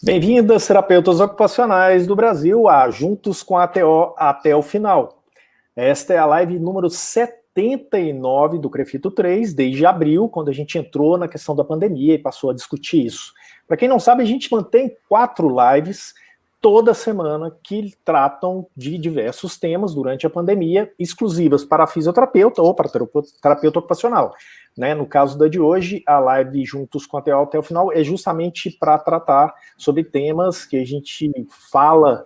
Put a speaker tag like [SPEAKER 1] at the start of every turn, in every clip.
[SPEAKER 1] Bem-vindas, terapeutas ocupacionais do Brasil, a Juntos com a ATO até o final. Esta é a live número 79 do CREFITO 3, desde abril, quando a gente entrou na questão da pandemia e passou a discutir isso. Para quem não sabe, a gente mantém 4 lives toda semana que tratam de diversos temas durante a pandemia, exclusivas para fisioterapeuta ou para terapeuta ocupacional. No caso da de hoje, a live Juntos com a TO até o final é justamente para tratar sobre temas que a gente fala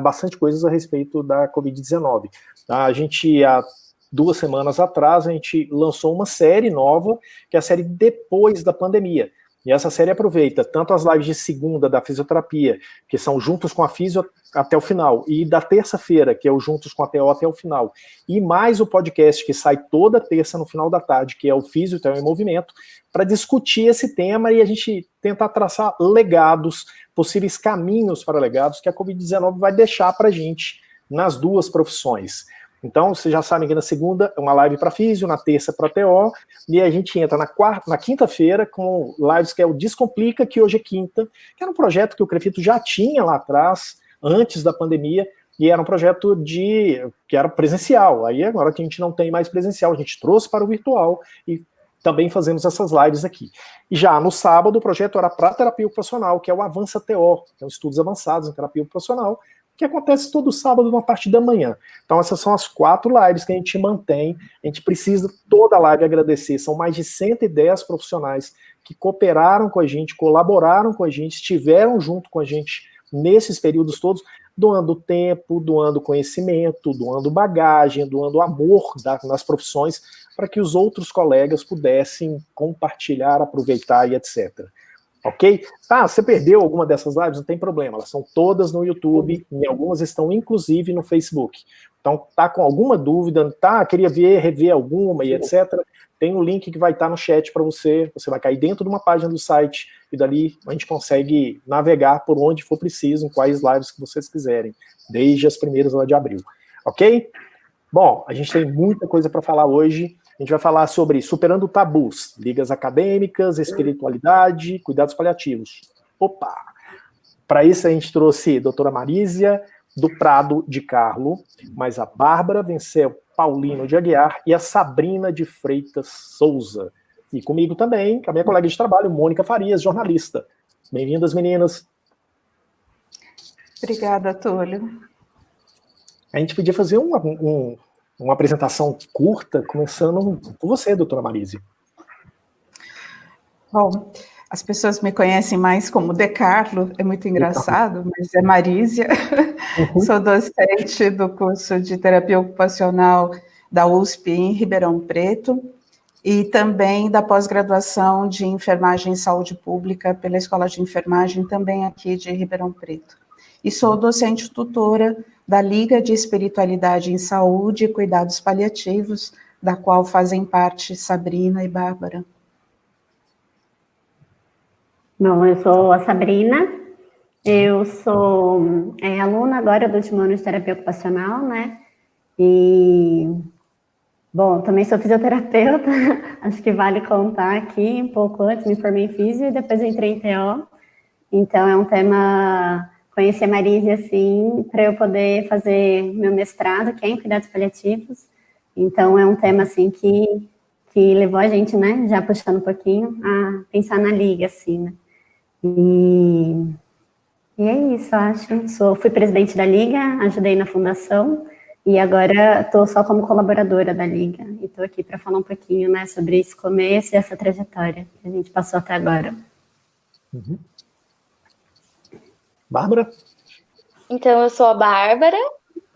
[SPEAKER 1] bastante coisas a respeito da Covid-19. A gente, há 2 semanas atrás, a gente lançou uma série nova, que é a série Depois da Pandemia. E essa série aproveita tanto as lives de segunda da fisioterapia, que são Juntos com a Fisio até o final, e da terça-feira, que é o Juntos com a TO até o final, e mais o podcast que sai toda terça no final da tarde, que é o Fisio TO em Movimento, para discutir esse tema e a gente tentar traçar legados, possíveis caminhos para legados que a Covid-19 vai deixar para a gente nas duas profissões. Então, vocês já sabem que na segunda é uma live para Físio, na terça para TO, e a gente entra na quinta-feira com lives que é o Descomplica, que hoje é quinta, que era um projeto que o CREFITO já tinha lá atrás, antes da pandemia, e era um projeto que era presencial. Aí agora que a gente não tem mais presencial, a gente trouxe para o virtual e também fazemos essas lives aqui. E já no sábado, o projeto era para terapia ocupacional, que é o Avança TO, que são estudos avançados em terapia ocupacional, que acontece todo sábado na parte da manhã. Então essas são as 4 lives que a gente mantém. A gente precisa toda a live agradecer. São mais de 110 profissionais que cooperaram com a gente, colaboraram com a gente, estiveram junto com a gente nesses períodos todos, doando tempo, doando conhecimento, doando bagagem, doando amor nas profissões, para que os outros colegas pudessem compartilhar, aproveitar e etc. Ok? Você perdeu alguma dessas lives? Não tem problema, elas são todas no YouTube, e algumas estão inclusive no Facebook. Então, com alguma dúvida, queria rever alguma e etc., tem um link que vai estar no chat para você vai cair dentro de uma página do site, e dali a gente consegue navegar por onde for preciso, em quais lives que vocês quiserem, desde as primeiras lá de abril. Ok? Bom, a gente tem muita coisa para falar hoje. A gente vai falar sobre superando tabus, ligas acadêmicas, espiritualidade, cuidados paliativos. Opa! Para isso a gente trouxe a doutora Marísia do Prado de Carlo, mais a Bárbara Vencel Paulino de Aguiar e a Sabrina de Freitas Souza. E comigo também, a minha colega de trabalho, Mônica Farias, jornalista. Bem-vindas, meninas.
[SPEAKER 2] Obrigada, Túlio.
[SPEAKER 1] A gente podia fazer uma apresentação curta, começando por você, doutora Marísia.
[SPEAKER 2] Bom, as pessoas me conhecem mais como De Carlo, é muito engraçado, mas é Marísia. Sou docente do curso de terapia ocupacional da USP em Ribeirão Preto e também da pós-graduação de enfermagem e saúde pública pela Escola de Enfermagem, também aqui de Ribeirão Preto. E sou docente tutora da Liga de Espiritualidade em Saúde e Cuidados Paliativos, da qual fazem parte Sabrina e Bárbara.
[SPEAKER 3] Bom, eu sou a Sabrina, eu sou aluna agora do último ano de terapia ocupacional, né? E, bom, também sou fisioterapeuta, acho que vale contar aqui, um pouco antes me formei em Fisio e depois entrei em TO. Então é um tema, conhecer a Marísia, assim, para eu poder fazer meu mestrado, que é em cuidados paliativos. Então é um tema, assim, que levou a gente, né, já puxando um pouquinho, a pensar na liga, assim, né? E é isso, acho. Fui presidente da Liga, ajudei na fundação e agora estou só como colaboradora da Liga. E estou aqui para falar um pouquinho, né, sobre esse começo e essa trajetória que a gente passou até agora.
[SPEAKER 1] Bárbara?
[SPEAKER 4] Então, eu sou a Bárbara,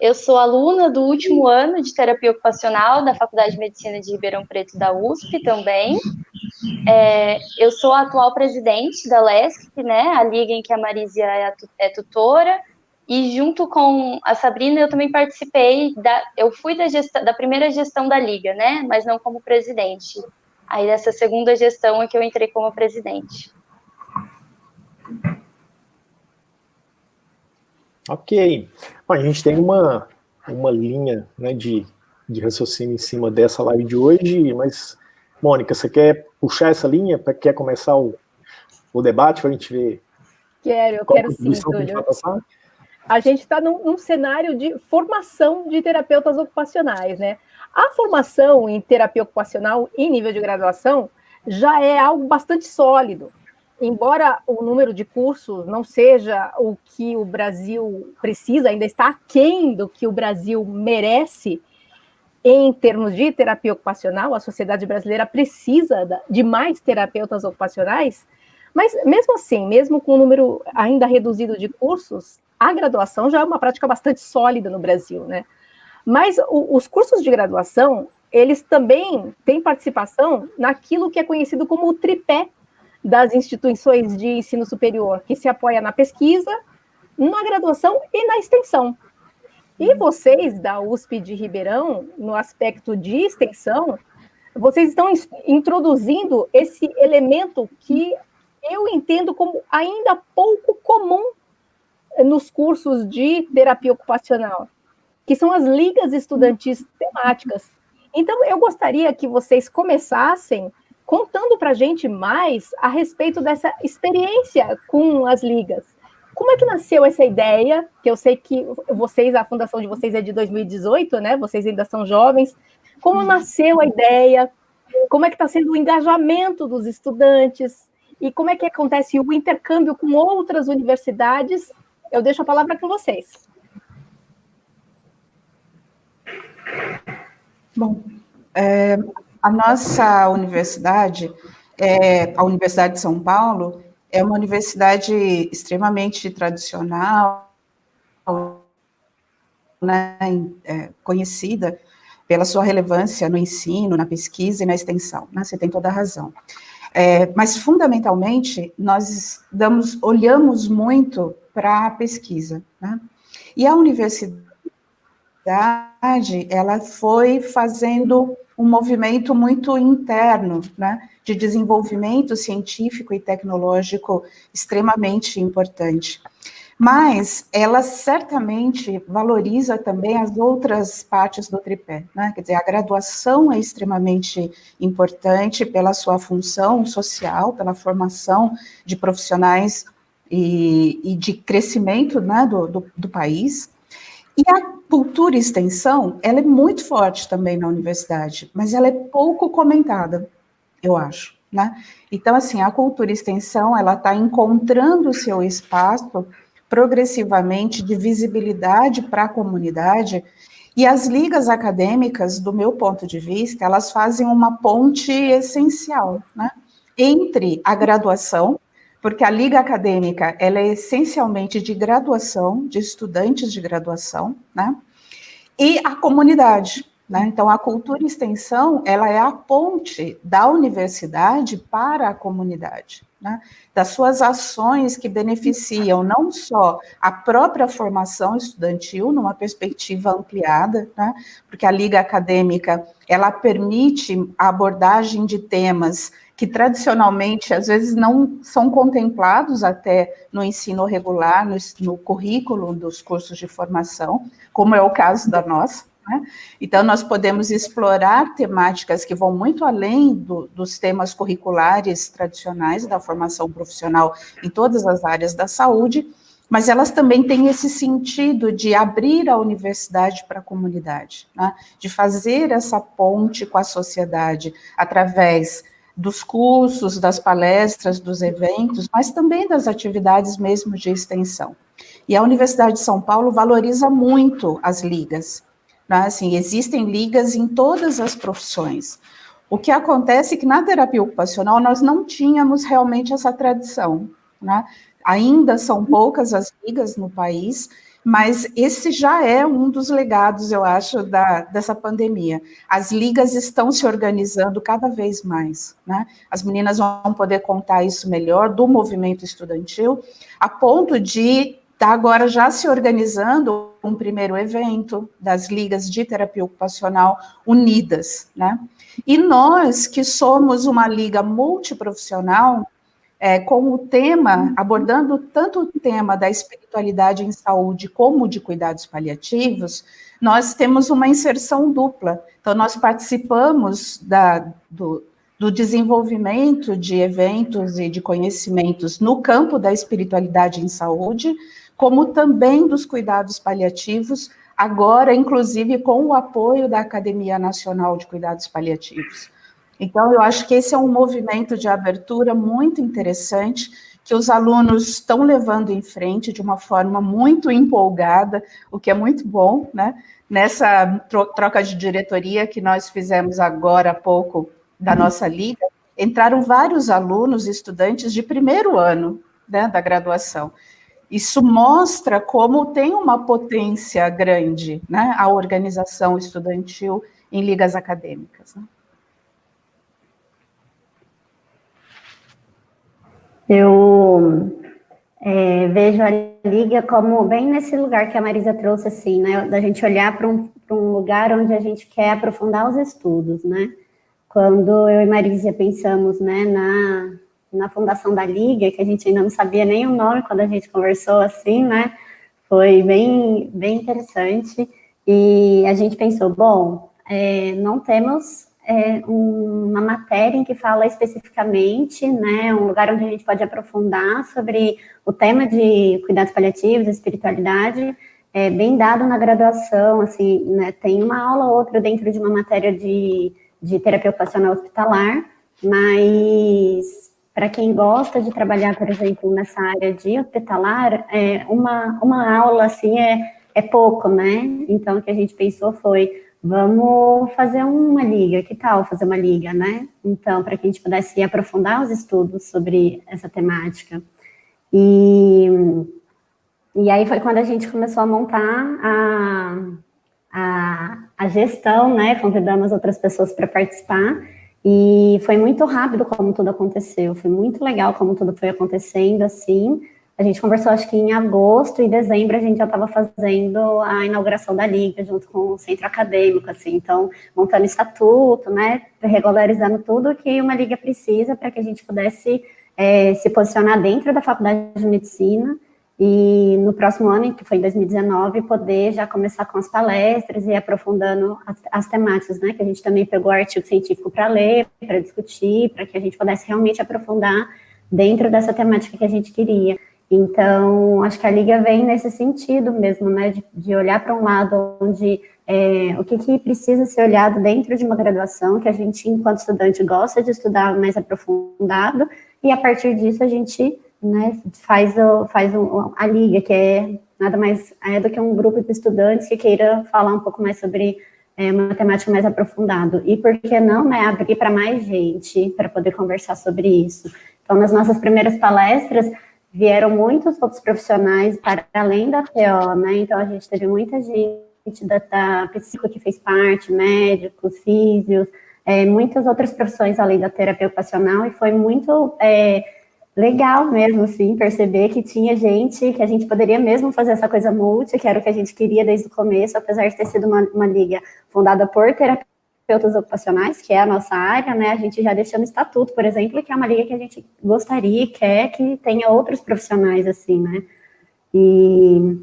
[SPEAKER 4] eu sou aluna do último ano de terapia ocupacional da Faculdade de Medicina de Ribeirão Preto da USP também. Eu sou a atual presidente da LESC, né, a liga em que a Marísia é tutora, e junto com a Sabrina eu também participei, eu fui da primeira gestão da liga, né, mas não como presidente. Aí dessa segunda gestão é que eu entrei como presidente.
[SPEAKER 1] Ok. Bom, a gente tem uma linha, né, de raciocínio em cima dessa live de hoje, mas, Mônica, você quer puxar essa linha? Quer começar o debate para a gente ver
[SPEAKER 5] Eu quero sim, Túlio. A gente está num cenário de formação de terapeutas ocupacionais, né? A formação em terapia ocupacional em nível de graduação já é algo bastante sólido. Embora o número de cursos não seja o que o Brasil precisa, ainda está aquém do que o Brasil merece em termos de terapia ocupacional, a sociedade brasileira precisa de mais terapeutas ocupacionais, mas mesmo assim, mesmo com o número ainda reduzido de cursos, a graduação já é uma prática bastante sólida no Brasil, né? Mas os cursos de graduação, eles também têm participação naquilo que é conhecido como o tripé das instituições de ensino superior, que se apoia na pesquisa, na graduação e na extensão. E vocês, da USP de Ribeirão, no aspecto de extensão, vocês estão introduzindo esse elemento que eu entendo como ainda pouco comum nos cursos de terapia ocupacional, que são as ligas estudantis temáticas. Então, eu gostaria que vocês começassem contando para a gente mais a respeito dessa experiência com as ligas. Como é que nasceu essa ideia? Que eu sei que vocês, a fundação de vocês é de 2018, né? Vocês ainda são jovens. Como nasceu a ideia? Como é que está sendo o engajamento dos estudantes? E como é que acontece o intercâmbio com outras universidades? Eu deixo a palavra com vocês.
[SPEAKER 2] Bom, a nossa universidade, a Universidade de São Paulo, é uma universidade extremamente tradicional, né, conhecida pela sua relevância no ensino, na pesquisa e na extensão, né? Você tem toda a razão. Mas, fundamentalmente, nós olhamos muito para a pesquisa, né? E a universidade, ela foi fazendo um movimento muito interno, né, de desenvolvimento científico e tecnológico extremamente importante. Mas ela certamente valoriza também as outras partes do tripé, né? Quer dizer, a graduação é extremamente importante pela sua função social, pela formação de profissionais e de crescimento, né, do país. E a cultura e extensão, ela é muito forte também na universidade, mas ela é pouco comentada, eu acho, né? Então, assim, a cultura e extensão, ela está encontrando o seu espaço progressivamente de visibilidade para a comunidade, e as ligas acadêmicas, do meu ponto de vista, elas fazem uma ponte essencial, né, entre a graduação, porque a liga acadêmica, ela é essencialmente de graduação, de estudantes de graduação, né, e a comunidade, né? Então, a cultura e extensão, ela é a ponte da universidade para a comunidade, né? Das suas ações que beneficiam não só a própria formação estudantil, numa perspectiva ampliada, né? Porque a liga acadêmica, ela permite a abordagem de temas que tradicionalmente, às vezes, não são contemplados até no ensino regular, no currículo dos cursos de formação, como é o caso da nossa, né? Então, nós podemos explorar temáticas que vão muito além dos temas curriculares tradicionais da formação profissional em todas as áreas da saúde, mas elas também têm esse sentido de abrir a universidade para a comunidade, né? De fazer essa ponte com a sociedade através dos cursos, das palestras, dos eventos, mas também das atividades mesmo de extensão. E a Universidade de São Paulo valoriza muito as ligas, né? Assim, existem ligas em todas as profissões. O que acontece é que na terapia ocupacional nós não tínhamos realmente essa tradição, né? Ainda são poucas as ligas no país, mas esse já é um dos legados, eu acho, dessa pandemia. As ligas estão se organizando cada vez mais, né? As meninas vão poder contar isso melhor do movimento estudantil, a ponto de estar agora já se organizando um primeiro evento das ligas de terapia ocupacional unidas, né? E nós, que somos uma liga multiprofissional, com o tema, abordando tanto o tema da espiritualidade em saúde como de cuidados paliativos, nós temos uma inserção dupla. Então, nós participamos do desenvolvimento de eventos e de conhecimentos no campo da espiritualidade em saúde, como também dos cuidados paliativos, agora, inclusive, com o apoio da Academia Nacional de Cuidados Paliativos. Então, eu acho que esse é um movimento de abertura muito interessante, que os alunos estão levando em frente de uma forma muito empolgada, o que é muito bom, né? Nessa troca de diretoria que nós fizemos agora há pouco da nossa liga, entraram vários alunos e estudantes de primeiro ano, né, da graduação. Isso mostra como tem uma potência grande, né, a organização estudantil em ligas acadêmicas, né?
[SPEAKER 3] Eu vejo a Liga como bem nesse lugar que a Marisa trouxe, assim, né, da gente olhar para um lugar onde a gente quer aprofundar os estudos, né? Quando eu e Marisa pensamos, né, na fundação da Liga, que a gente ainda não sabia nem o nome quando a gente conversou, assim, né? Foi bem, bem interessante. E a gente pensou, bom, não temos uma matéria em que fala especificamente, né, um lugar onde a gente pode aprofundar sobre o tema de cuidados paliativos, espiritualidade, bem dado na graduação, assim, né, tem uma aula ou outra dentro de uma matéria de terapia ocupacional hospitalar, mas para quem gosta de trabalhar, por exemplo, nessa área de hospitalar, uma aula, assim, é pouco, né? Então, o que a gente pensou foi, vamos fazer uma liga, que tal fazer uma liga, né? Então, para que a gente pudesse aprofundar os estudos sobre essa temática. E aí foi quando a gente começou a montar a gestão, né? Convidamos outras pessoas para participar, e foi muito rápido como tudo aconteceu, foi muito legal como tudo foi acontecendo, assim. A gente conversou, acho que em agosto e dezembro a gente já estava fazendo a inauguração da Liga, junto com o centro acadêmico, assim, então, montando estatuto, né, regularizando tudo que uma Liga precisa para que a gente pudesse se posicionar dentro da Faculdade de Medicina, e no próximo ano, que foi em 2019, poder já começar com as palestras e aprofundando as temáticas, né, que a gente também pegou artigo científico para ler, para discutir, para que a gente pudesse realmente aprofundar dentro dessa temática que a gente queria. Então, acho que a Liga vem nesse sentido mesmo, né, de olhar para um lado onde o que precisa ser olhado dentro de uma graduação, que a gente, enquanto estudante, gosta de estudar mais aprofundado, e a partir disso a gente, né, faz a Liga, que é nada mais do que um grupo de estudantes que queira falar um pouco mais sobre uma temática mais aprofundada. E por que não, né, abrir para mais gente, para poder conversar sobre isso. Então, nas nossas primeiras palestras, vieram muitos outros profissionais para além da TO, né? Então, a gente teve muita gente da psico que fez parte, médicos, físios, muitas outras profissões além da terapia ocupacional, e foi muito legal mesmo, assim, perceber que tinha gente, que a gente poderia mesmo fazer essa coisa multi, que era o que a gente queria desde o começo, apesar de ter sido uma liga fundada por terapeutas ocupacionais, que é a nossa área, né, a gente já deixou no estatuto, por exemplo, que é uma liga que a gente gostaria e quer que tenha outros profissionais, assim, né, e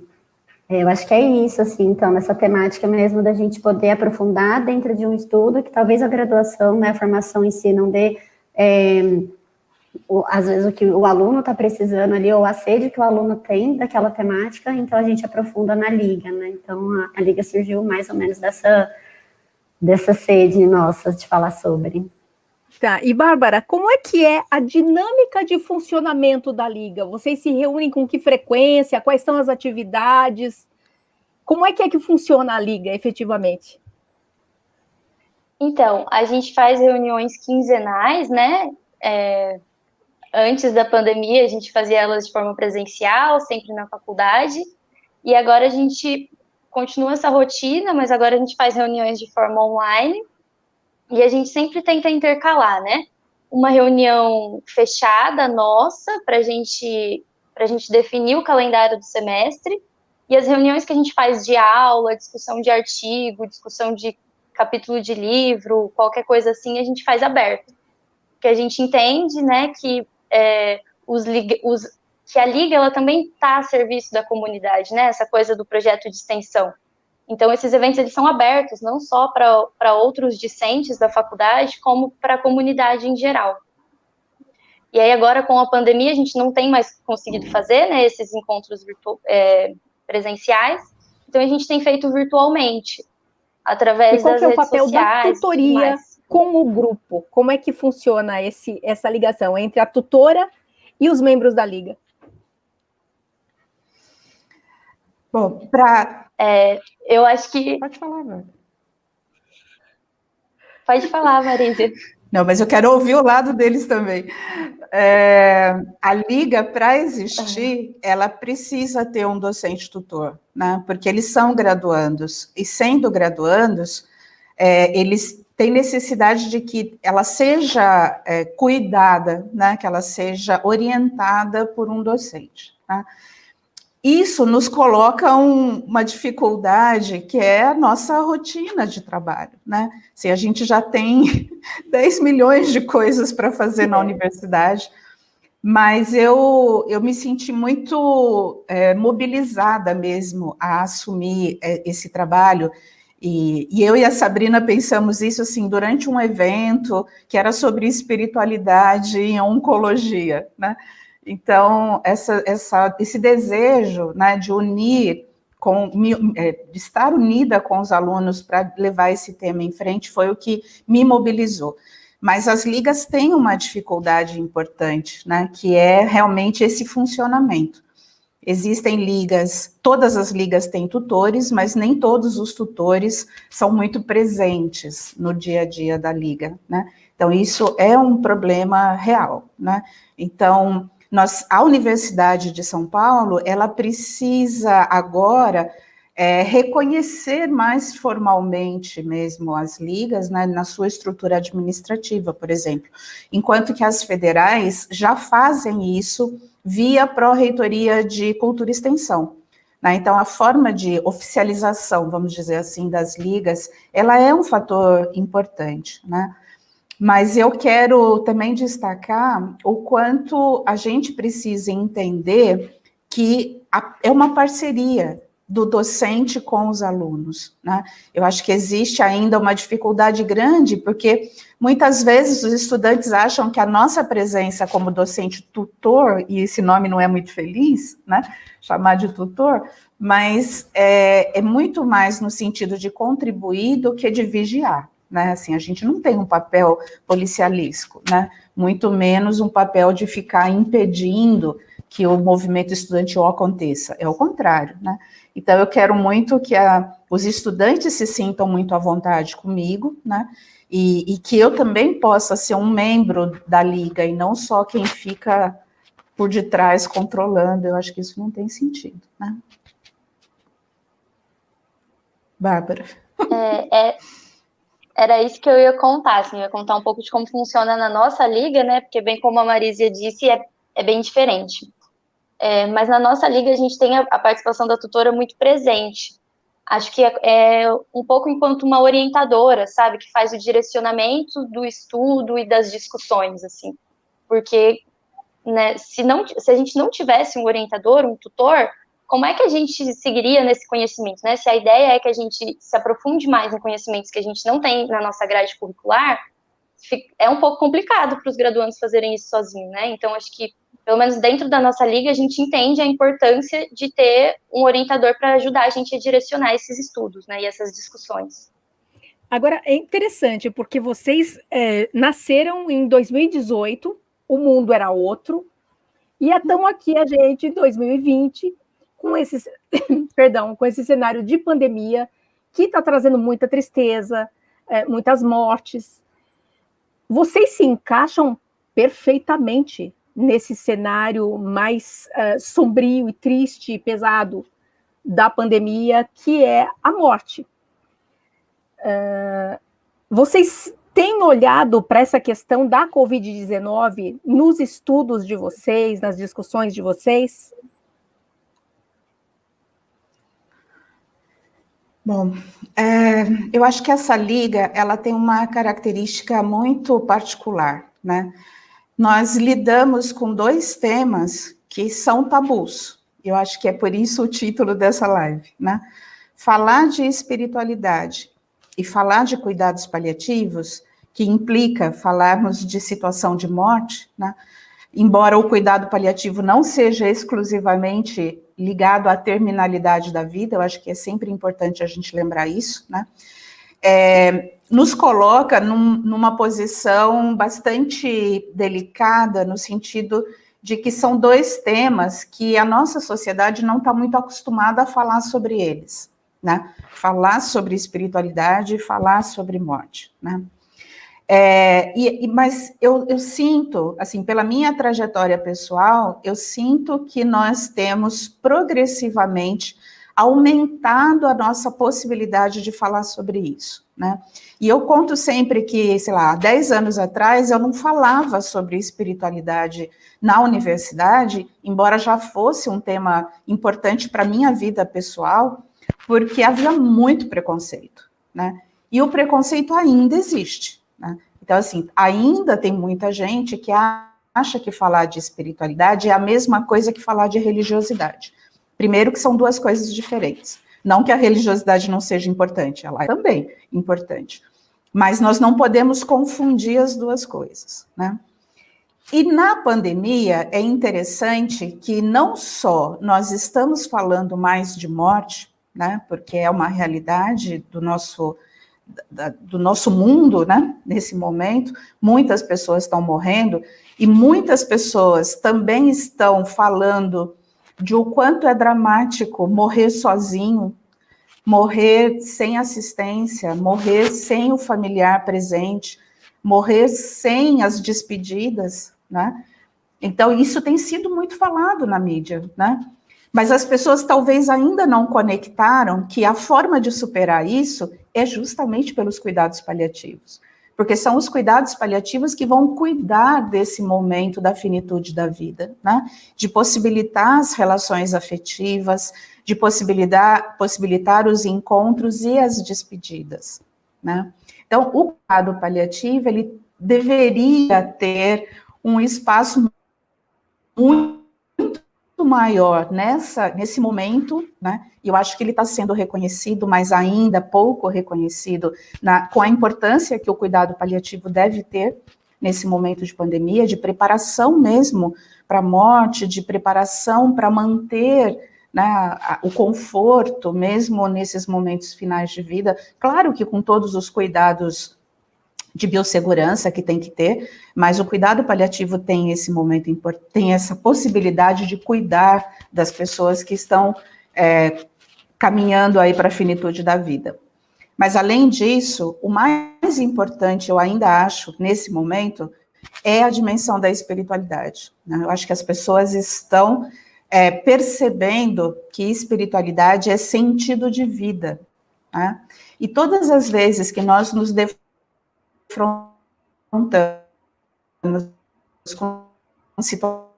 [SPEAKER 3] eu acho que é isso, assim, então, nessa temática mesmo da gente poder aprofundar dentro de um estudo, que talvez a graduação, né, a formação em si não dê, às vezes, o que o aluno está precisando ali, ou a sede que o aluno tem daquela temática, então a gente aprofunda na liga, né, então a liga surgiu mais ou menos dessa sede nossa de falar sobre.
[SPEAKER 5] Tá, e Bárbara, como é que é a dinâmica de funcionamento da Liga? Vocês se reúnem com que frequência? Quais são as atividades? Como é que funciona a Liga, efetivamente?
[SPEAKER 4] Então, a gente faz reuniões quinzenais, né? Antes da pandemia, a gente fazia elas de forma presencial, sempre na faculdade, e agora a gente continua essa rotina, mas agora a gente faz reuniões de forma online, e a gente sempre tenta intercalar, né? Uma reunião fechada nossa, para a gente definir o calendário do semestre, e as reuniões que a gente faz de aula, discussão de artigo, discussão de capítulo de livro, qualquer coisa assim, a gente faz aberto. Porque a gente entende, né, que que a Liga ela também está a serviço da comunidade, né? Essa coisa do projeto de extensão. Então, esses eventos eles são abertos não só para outros discentes da faculdade, como para a comunidade em geral. E aí, agora, com a pandemia, a gente não tem mais conseguido fazer, né, esses encontros presenciais, então a gente tem feito virtualmente, através das redes sociais. E qual que é o papel da
[SPEAKER 5] tutoria com o grupo? Como é que funciona essa ligação entre a tutora e os membros da Liga?
[SPEAKER 2] Bom,
[SPEAKER 4] eu acho que...
[SPEAKER 2] Pode falar, Marisa.
[SPEAKER 4] Pode falar, Marisa.
[SPEAKER 2] Não, mas eu quero ouvir o lado deles também. A Liga, para existir, ela precisa ter um docente tutor, né? Porque eles são graduandos, e sendo graduandos, eles têm necessidade de que ela seja cuidada, né? Que ela seja orientada por um docente, né? Isso nos coloca uma dificuldade que é a nossa rotina de trabalho, né? Se a gente já tem 10 milhões de coisas para fazer na universidade, mas eu me senti muito mobilizada mesmo a assumir esse trabalho, e eu e a Sabrina pensamos isso assim, durante um evento que era sobre espiritualidade em oncologia, né? Então, esse desejo, né, de unir, de estar unida com os alunos para levar esse tema em frente foi o que me mobilizou. Mas as ligas têm uma dificuldade importante, né, que é realmente esse funcionamento. Existem ligas, todas as ligas têm tutores, mas nem todos os tutores são muito presentes no dia a dia da liga, né? Então, isso é um problema real, né? Então, a Universidade de São Paulo, ela precisa agora reconhecer mais formalmente mesmo as ligas, né, na sua estrutura administrativa, por exemplo, enquanto que as federais já fazem isso via Pró-Reitoria de Cultura e Extensão, né? Então, a forma de oficialização, vamos dizer assim, das ligas, ela é um fator importante, né? Mas eu quero também destacar o quanto a gente precisa entender que é uma parceria do docente com os alunos, né? Eu acho que existe ainda uma dificuldade grande, porque muitas vezes os estudantes acham que a nossa presença como docente tutor, e esse nome não é muito feliz, né? Chamar de tutor, mas é muito mais no sentido de contribuir do que de vigiar. Né? Assim, a gente não tem um papel policialesco, né? Muito menos um papel de ficar impedindo que o movimento estudantil aconteça, é o contrário, né? Então, eu quero muito que os estudantes se sintam muito à vontade comigo, né? E que eu também possa ser um membro da Liga, e não só quem fica por detrás controlando. Eu acho que isso não tem sentido, né? Bárbara.
[SPEAKER 4] Era isso que eu ia contar, assim, eu ia contar um pouco de como funciona na nossa liga, né, porque bem como a Marisa disse, é bem diferente. Mas na nossa liga a gente tem a participação da tutora muito presente. Acho que é um pouco enquanto uma orientadora, sabe, que faz o direcionamento do estudo e das discussões, assim. Porque, né, se a gente não tivesse um orientador, um tutor, como é que a gente seguiria nesse conhecimento, né? Se a ideia é que a gente se aprofunde mais em conhecimentos que a gente não tem na nossa grade curricular, é um pouco complicado para os graduandos fazerem isso sozinhos, né? Então, acho que, pelo menos dentro da nossa liga, a gente entende a importância de ter um orientador para ajudar a gente a direcionar esses estudos, né? E essas discussões.
[SPEAKER 5] Agora, é interessante, porque vocês nasceram em 2018, o mundo era outro, e estão aqui a gente em 2020, com esse cenário de pandemia, que está trazendo muita tristeza, muitas mortes. Vocês se encaixam perfeitamente nesse cenário mais sombrio e triste e pesado da pandemia, que é a morte. Vocês têm olhado para essa questão da Covid-19 nos estudos de vocês, nas discussões de vocês?
[SPEAKER 2] Bom, eu acho que essa liga, ela tem uma característica muito particular, né? Nós lidamos com 2 temas que são tabus. Eu acho que é por isso o título dessa live, né? falar de espiritualidade e falar de cuidados paliativos, que implica falarmos de situação de morte, né? Embora o cuidado paliativo não seja exclusivamente ligado à terminalidade da vida, eu acho que é sempre importante a gente lembrar isso, né? Nos coloca numa posição bastante delicada, no sentido de que são dois temas que a nossa sociedade não está muito acostumada a falar sobre eles, né? Falar sobre espiritualidade e falar sobre morte, né? Mas eu sinto, assim, pela minha trajetória pessoal, eu sinto que nós temos progressivamente aumentado a nossa possibilidade de falar sobre isso, né? E eu conto sempre que, sei lá, 10 anos atrás eu não falava sobre espiritualidade na universidade, embora já fosse um tema importante para a minha vida pessoal, porque havia muito preconceito, né? E o preconceito ainda existe, né? Então, assim, ainda tem muita gente que acha que falar de espiritualidade é a mesma coisa que falar de religiosidade. Primeiro que são duas coisas diferentes. Não que a religiosidade não seja importante, ela é também importante. Mas nós não podemos confundir as duas coisas, né? E na pandemia é interessante que não só nós estamos falando mais de morte, né? Porque é uma realidade do nosso mundo, né? Nesse momento, muitas pessoas estão morrendo e muitas pessoas também estão falando de o quanto é dramático morrer sozinho, morrer sem assistência, morrer sem o familiar presente, morrer sem as despedidas, né? Então, isso tem sido muito falado na mídia, né? Mas as pessoas talvez ainda não conectaram que a forma de superar isso é justamente pelos cuidados paliativos. Porque são os cuidados paliativos que vão cuidar desse momento da finitude da vida, né? De possibilitar as relações afetivas, de possibilitar os encontros e as despedidas, né? Então, o cuidado paliativo, ele deveria ter um espaço muito maior nesse momento, né? E eu acho que ele está sendo reconhecido, mas ainda pouco reconhecido, com a importância que o cuidado paliativo deve ter nesse momento de pandemia, de preparação mesmo para a morte, de preparação para manter, né, o conforto, mesmo nesses momentos finais de vida, claro que com todos os cuidados de biossegurança que tem que ter, mas o cuidado paliativo tem esse momento, tem essa possibilidade de cuidar das pessoas que estão caminhando aí para a finitude da vida. Mas, além disso, o mais importante, eu ainda acho, nesse momento, é a dimensão da espiritualidade, né? Eu acho que as pessoas estão percebendo que espiritualidade é sentido de vida, né? E todas as vezes que nós nos defrontamos com situações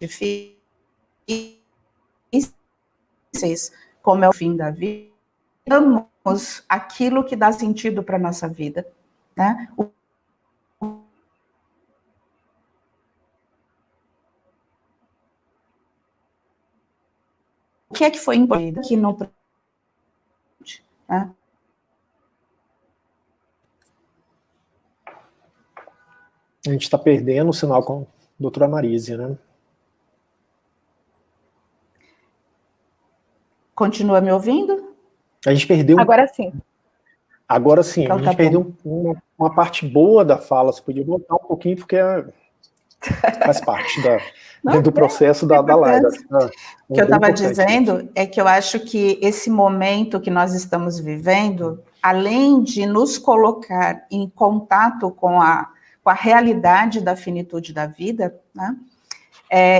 [SPEAKER 2] difíceis, como é o fim da vida, damos aquilo que dá sentido para a nossa vida, né? O que é que foi importante aqui no... Né?
[SPEAKER 1] A gente está perdendo o sinal com a doutora Marísia, né?
[SPEAKER 2] Continua me ouvindo?
[SPEAKER 1] A gente perdeu...
[SPEAKER 5] Agora sim.
[SPEAKER 1] Agora sim,
[SPEAKER 2] então,
[SPEAKER 1] a gente perdeu uma parte boa da fala. Você podia voltar um pouquinho, porque faz parte do processo da live.
[SPEAKER 2] O que eu estava dizendo é que eu acho que esse momento que nós estamos vivendo, além de nos colocar em contato com a realidade da finitude da vida, né,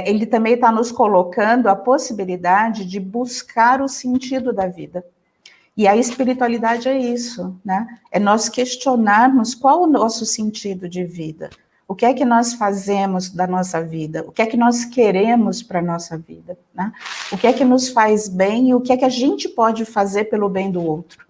[SPEAKER 2] ele também está nos colocando a possibilidade de buscar o sentido da vida. E a espiritualidade é isso, né? É nós questionarmos qual o nosso sentido de vida. O que é que nós fazemos da nossa vida? O que é que nós queremos para a nossa vida, né? O que é que nos faz bem e o que é que a gente pode fazer pelo bem do outro?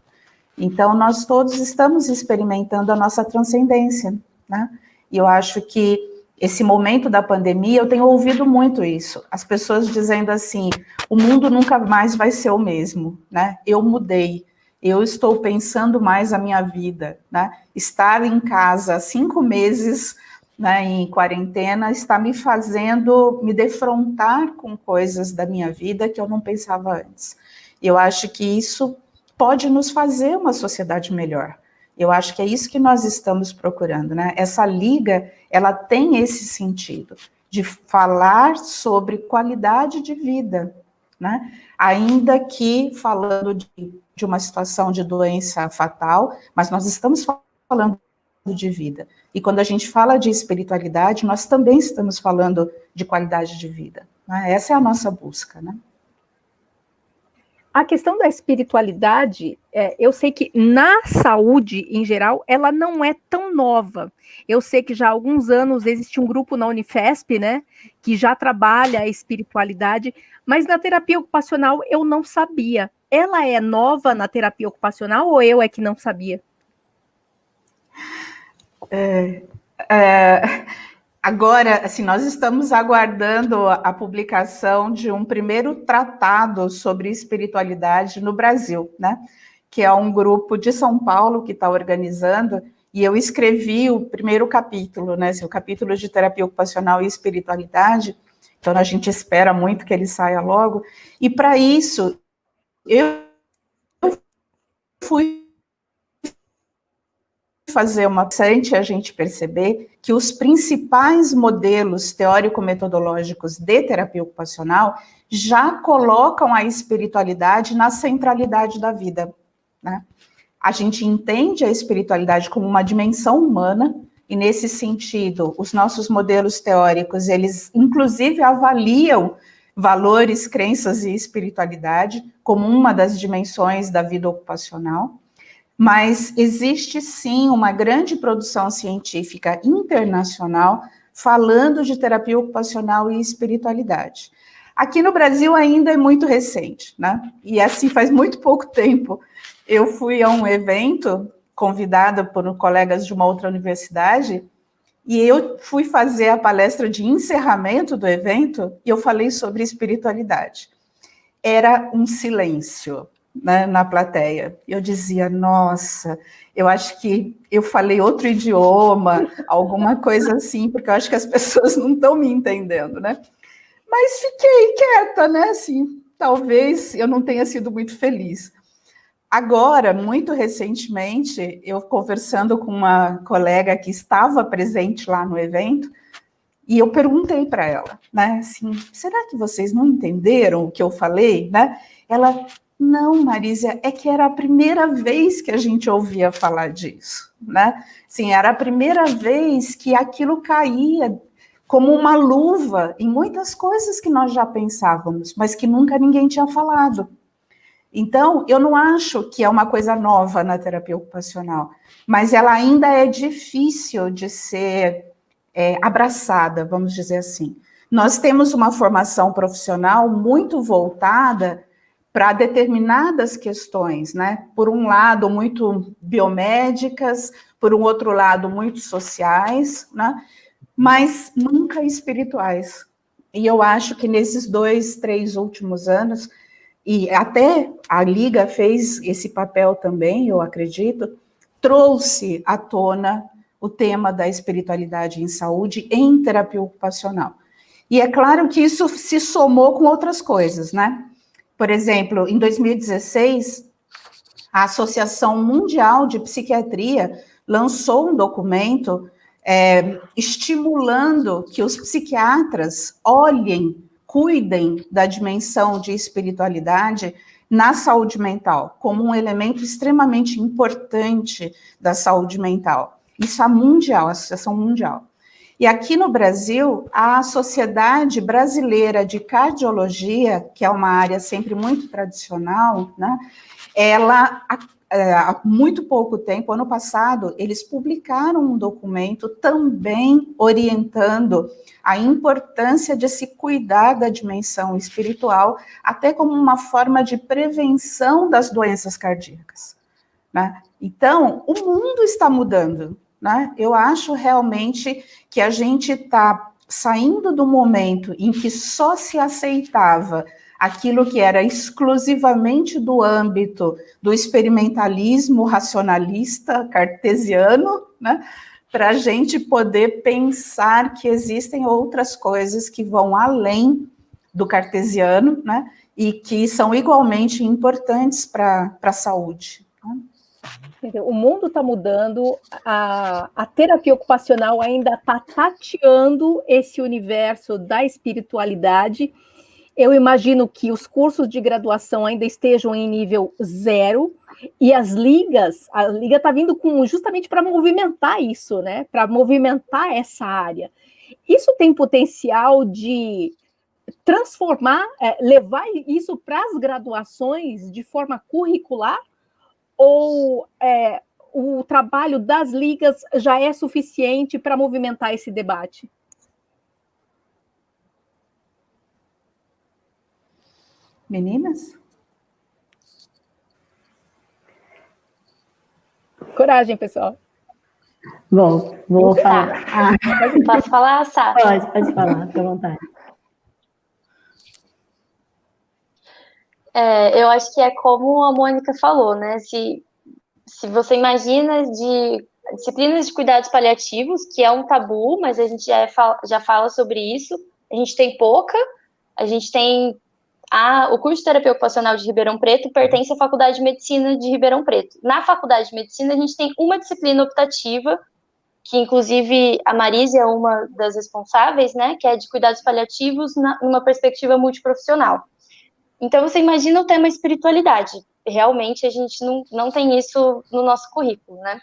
[SPEAKER 2] Então, nós todos estamos experimentando a nossa transcendência, né? E eu acho que esse momento da pandemia, eu tenho ouvido muito isso. As pessoas dizendo assim, o mundo nunca mais vai ser o mesmo, né? Eu mudei, eu estou pensando mais a minha vida, né? Estar em casa 5 meses, né, em quarentena, está me fazendo me defrontar com coisas da minha vida que eu não pensava antes. Eu acho que isso pode nos fazer uma sociedade melhor. Eu acho que é isso que nós estamos procurando, né? Essa liga, ela tem esse sentido de falar sobre qualidade de vida, né? Ainda que falando de uma situação de doença fatal, mas nós estamos falando de vida. E quando a gente fala de espiritualidade, nós também estamos falando de qualidade de vida, né? Essa é a nossa busca, né?
[SPEAKER 5] A questão da espiritualidade, eu sei que na saúde, em geral, ela não é tão nova. Eu sei que já há alguns anos existe um grupo na Unifesp, né, que já trabalha a espiritualidade, mas na terapia ocupacional eu não sabia. Ela é nova na terapia ocupacional ou eu é que não sabia?
[SPEAKER 2] Agora, assim, nós estamos aguardando a publicação de um primeiro tratado sobre espiritualidade no Brasil, né? Que é um grupo de São Paulo que está organizando, e eu escrevi o primeiro capítulo, né? O capítulo de terapia ocupacional e espiritualidade, então a gente espera muito que ele saia logo, e para isso, eu fui fazer uma bastante a gente perceber que os principais modelos teórico-metodológicos de terapia ocupacional já colocam a espiritualidade na centralidade da vida, né? A gente entende a espiritualidade como uma dimensão humana, e nesse sentido, os nossos modelos teóricos, eles inclusive avaliam valores, crenças e espiritualidade como uma das dimensões da vida ocupacional. Mas existe sim uma grande produção científica internacional falando de terapia ocupacional e espiritualidade. Aqui no Brasil ainda é muito recente, né? E assim, faz muito pouco tempo, eu fui a um evento convidada por colegas de uma outra universidade, e eu fui fazer a palestra de encerramento do evento, e eu falei sobre espiritualidade. Era um silêncio, né, na plateia. Eu dizia, nossa, eu acho que eu falei outro idioma, alguma coisa assim, porque eu acho que as pessoas não estão me entendendo, né? Mas fiquei quieta, né? Assim, talvez eu não tenha sido muito feliz. Agora, muito recentemente, eu conversando com uma colega que estava presente lá no evento, e eu perguntei para ela, né, assim, será que vocês não entenderam o que eu falei, né? Ela, não, Marísia, é que era a primeira vez que a gente ouvia falar disso, né? Sim, era a primeira vez que aquilo caía como uma luva em muitas coisas que nós já pensávamos, mas que nunca ninguém tinha falado. Então, eu não acho que é uma coisa nova na terapia ocupacional, mas ela ainda é difícil de ser abraçada, vamos dizer assim. Nós temos uma formação profissional muito voltada para determinadas questões, né? Por um lado, muito biomédicas, por um outro lado, muito sociais, né? Mas nunca espirituais. E eu acho que nesses 2, 3 últimos anos, e até a Liga fez esse papel também, eu acredito, trouxe à tona o tema da espiritualidade em saúde em terapia ocupacional. E é claro que isso se somou com outras coisas, né? Por exemplo, em 2016, a Associação Mundial de Psiquiatria lançou um documento estimulando que os psiquiatras olhem, cuidem da dimensão de espiritualidade na saúde mental, como um elemento extremamente importante da saúde mental. Isso é mundial, a Associação Mundial. E aqui no Brasil, a Sociedade Brasileira de Cardiologia, que é uma área sempre muito tradicional, né, ela, há muito pouco tempo, ano passado, eles publicaram um documento também orientando a importância de se cuidar da dimensão espiritual, até como uma forma de prevenção das doenças cardíacas, né? Então, o mundo está mudando. né? Eu acho realmente que a gente está saindo do momento em que só se aceitava aquilo que era exclusivamente do âmbito do experimentalismo racionalista cartesiano, né? Para a gente poder pensar que existem outras coisas que vão além do cartesiano, né? E que são igualmente importantes para a saúde.
[SPEAKER 5] O mundo está mudando, a terapia ocupacional ainda está tateando esse universo da espiritualidade. Eu imagino que os cursos de graduação ainda estejam em nível 0, e a liga está vindo justamente para movimentar isso, né? Para movimentar essa área. Isso tem potencial de transformar, levar isso para as graduações de forma curricular? Ou o trabalho das ligas já é suficiente para movimentar esse debate?
[SPEAKER 2] Meninas?
[SPEAKER 5] Coragem, pessoal.
[SPEAKER 3] Bom, vou falar.
[SPEAKER 4] Posso falar, Sá?
[SPEAKER 3] Pode falar, fica à vontade.
[SPEAKER 4] Eu acho que é como a Mônica falou, né? Se você imagina de disciplinas de cuidados paliativos, que é um tabu, mas a gente já fala sobre isso, a gente tem pouca, a gente tem o curso de terapia ocupacional de Ribeirão Preto pertence à Faculdade de Medicina de Ribeirão Preto. Na Faculdade de Medicina, a gente tem uma disciplina optativa, que inclusive a Marísia é uma das responsáveis, né, que é de cuidados paliativos numa perspectiva multiprofissional. Então, você imagina o tema espiritualidade. Realmente, a gente não tem isso no nosso currículo, né?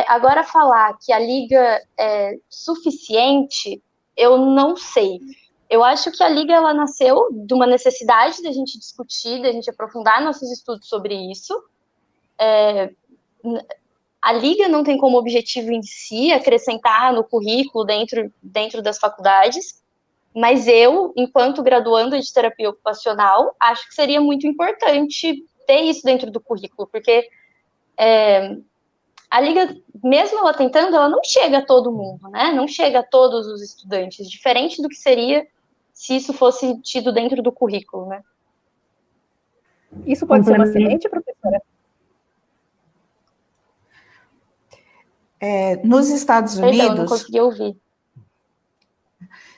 [SPEAKER 4] Agora, falar que a liga é suficiente, eu não sei. Eu acho que a liga, ela nasceu de uma necessidade da gente discutir, da gente aprofundar nossos estudos sobre isso. A liga não tem como objetivo em si acrescentar no currículo dentro das faculdades, mas eu, enquanto graduanda de terapia ocupacional, acho que seria muito importante ter isso dentro do currículo, porque a liga, mesmo ela tentando, ela não chega a todo mundo, né? Não chega a todos os estudantes, diferente do que seria se isso fosse tido dentro do currículo, né?
[SPEAKER 5] Isso pode ser uma semente, professora?
[SPEAKER 2] Nos Estados Unidos...
[SPEAKER 4] Perdão, não consegui ouvir.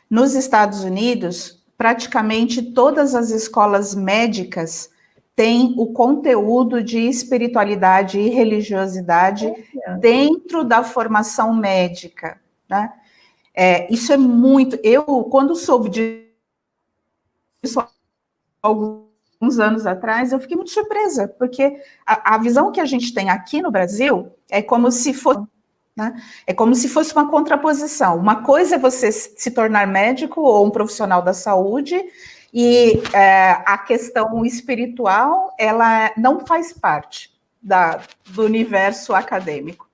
[SPEAKER 2] Nos Estados Unidos, praticamente todas as escolas médicas têm o conteúdo de espiritualidade e religiosidade dentro da formação médica, né? Isso é muito... Eu, quando soube disso alguns anos atrás, eu fiquei muito surpresa, porque a visão que a gente tem aqui no Brasil é como se fosse... né? É como se fosse uma contraposição. Uma coisa é você se tornar médico ou um profissional da saúde, e a questão espiritual, ela não faz parte do universo acadêmico.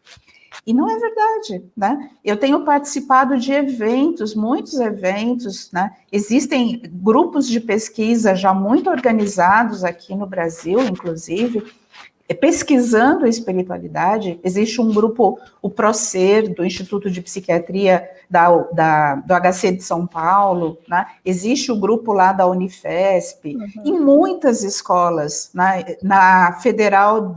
[SPEAKER 2] E não é verdade, né? Eu tenho participado de eventos, muitos eventos, né? Existem grupos de pesquisa já muito organizados aqui no Brasil, inclusive, pesquisando a espiritualidade. Existe um grupo, o PROCER, do Instituto de Psiquiatria do HC de São Paulo, né? Existe o grupo lá da Unifesp, em muitas escolas, né? Na Federal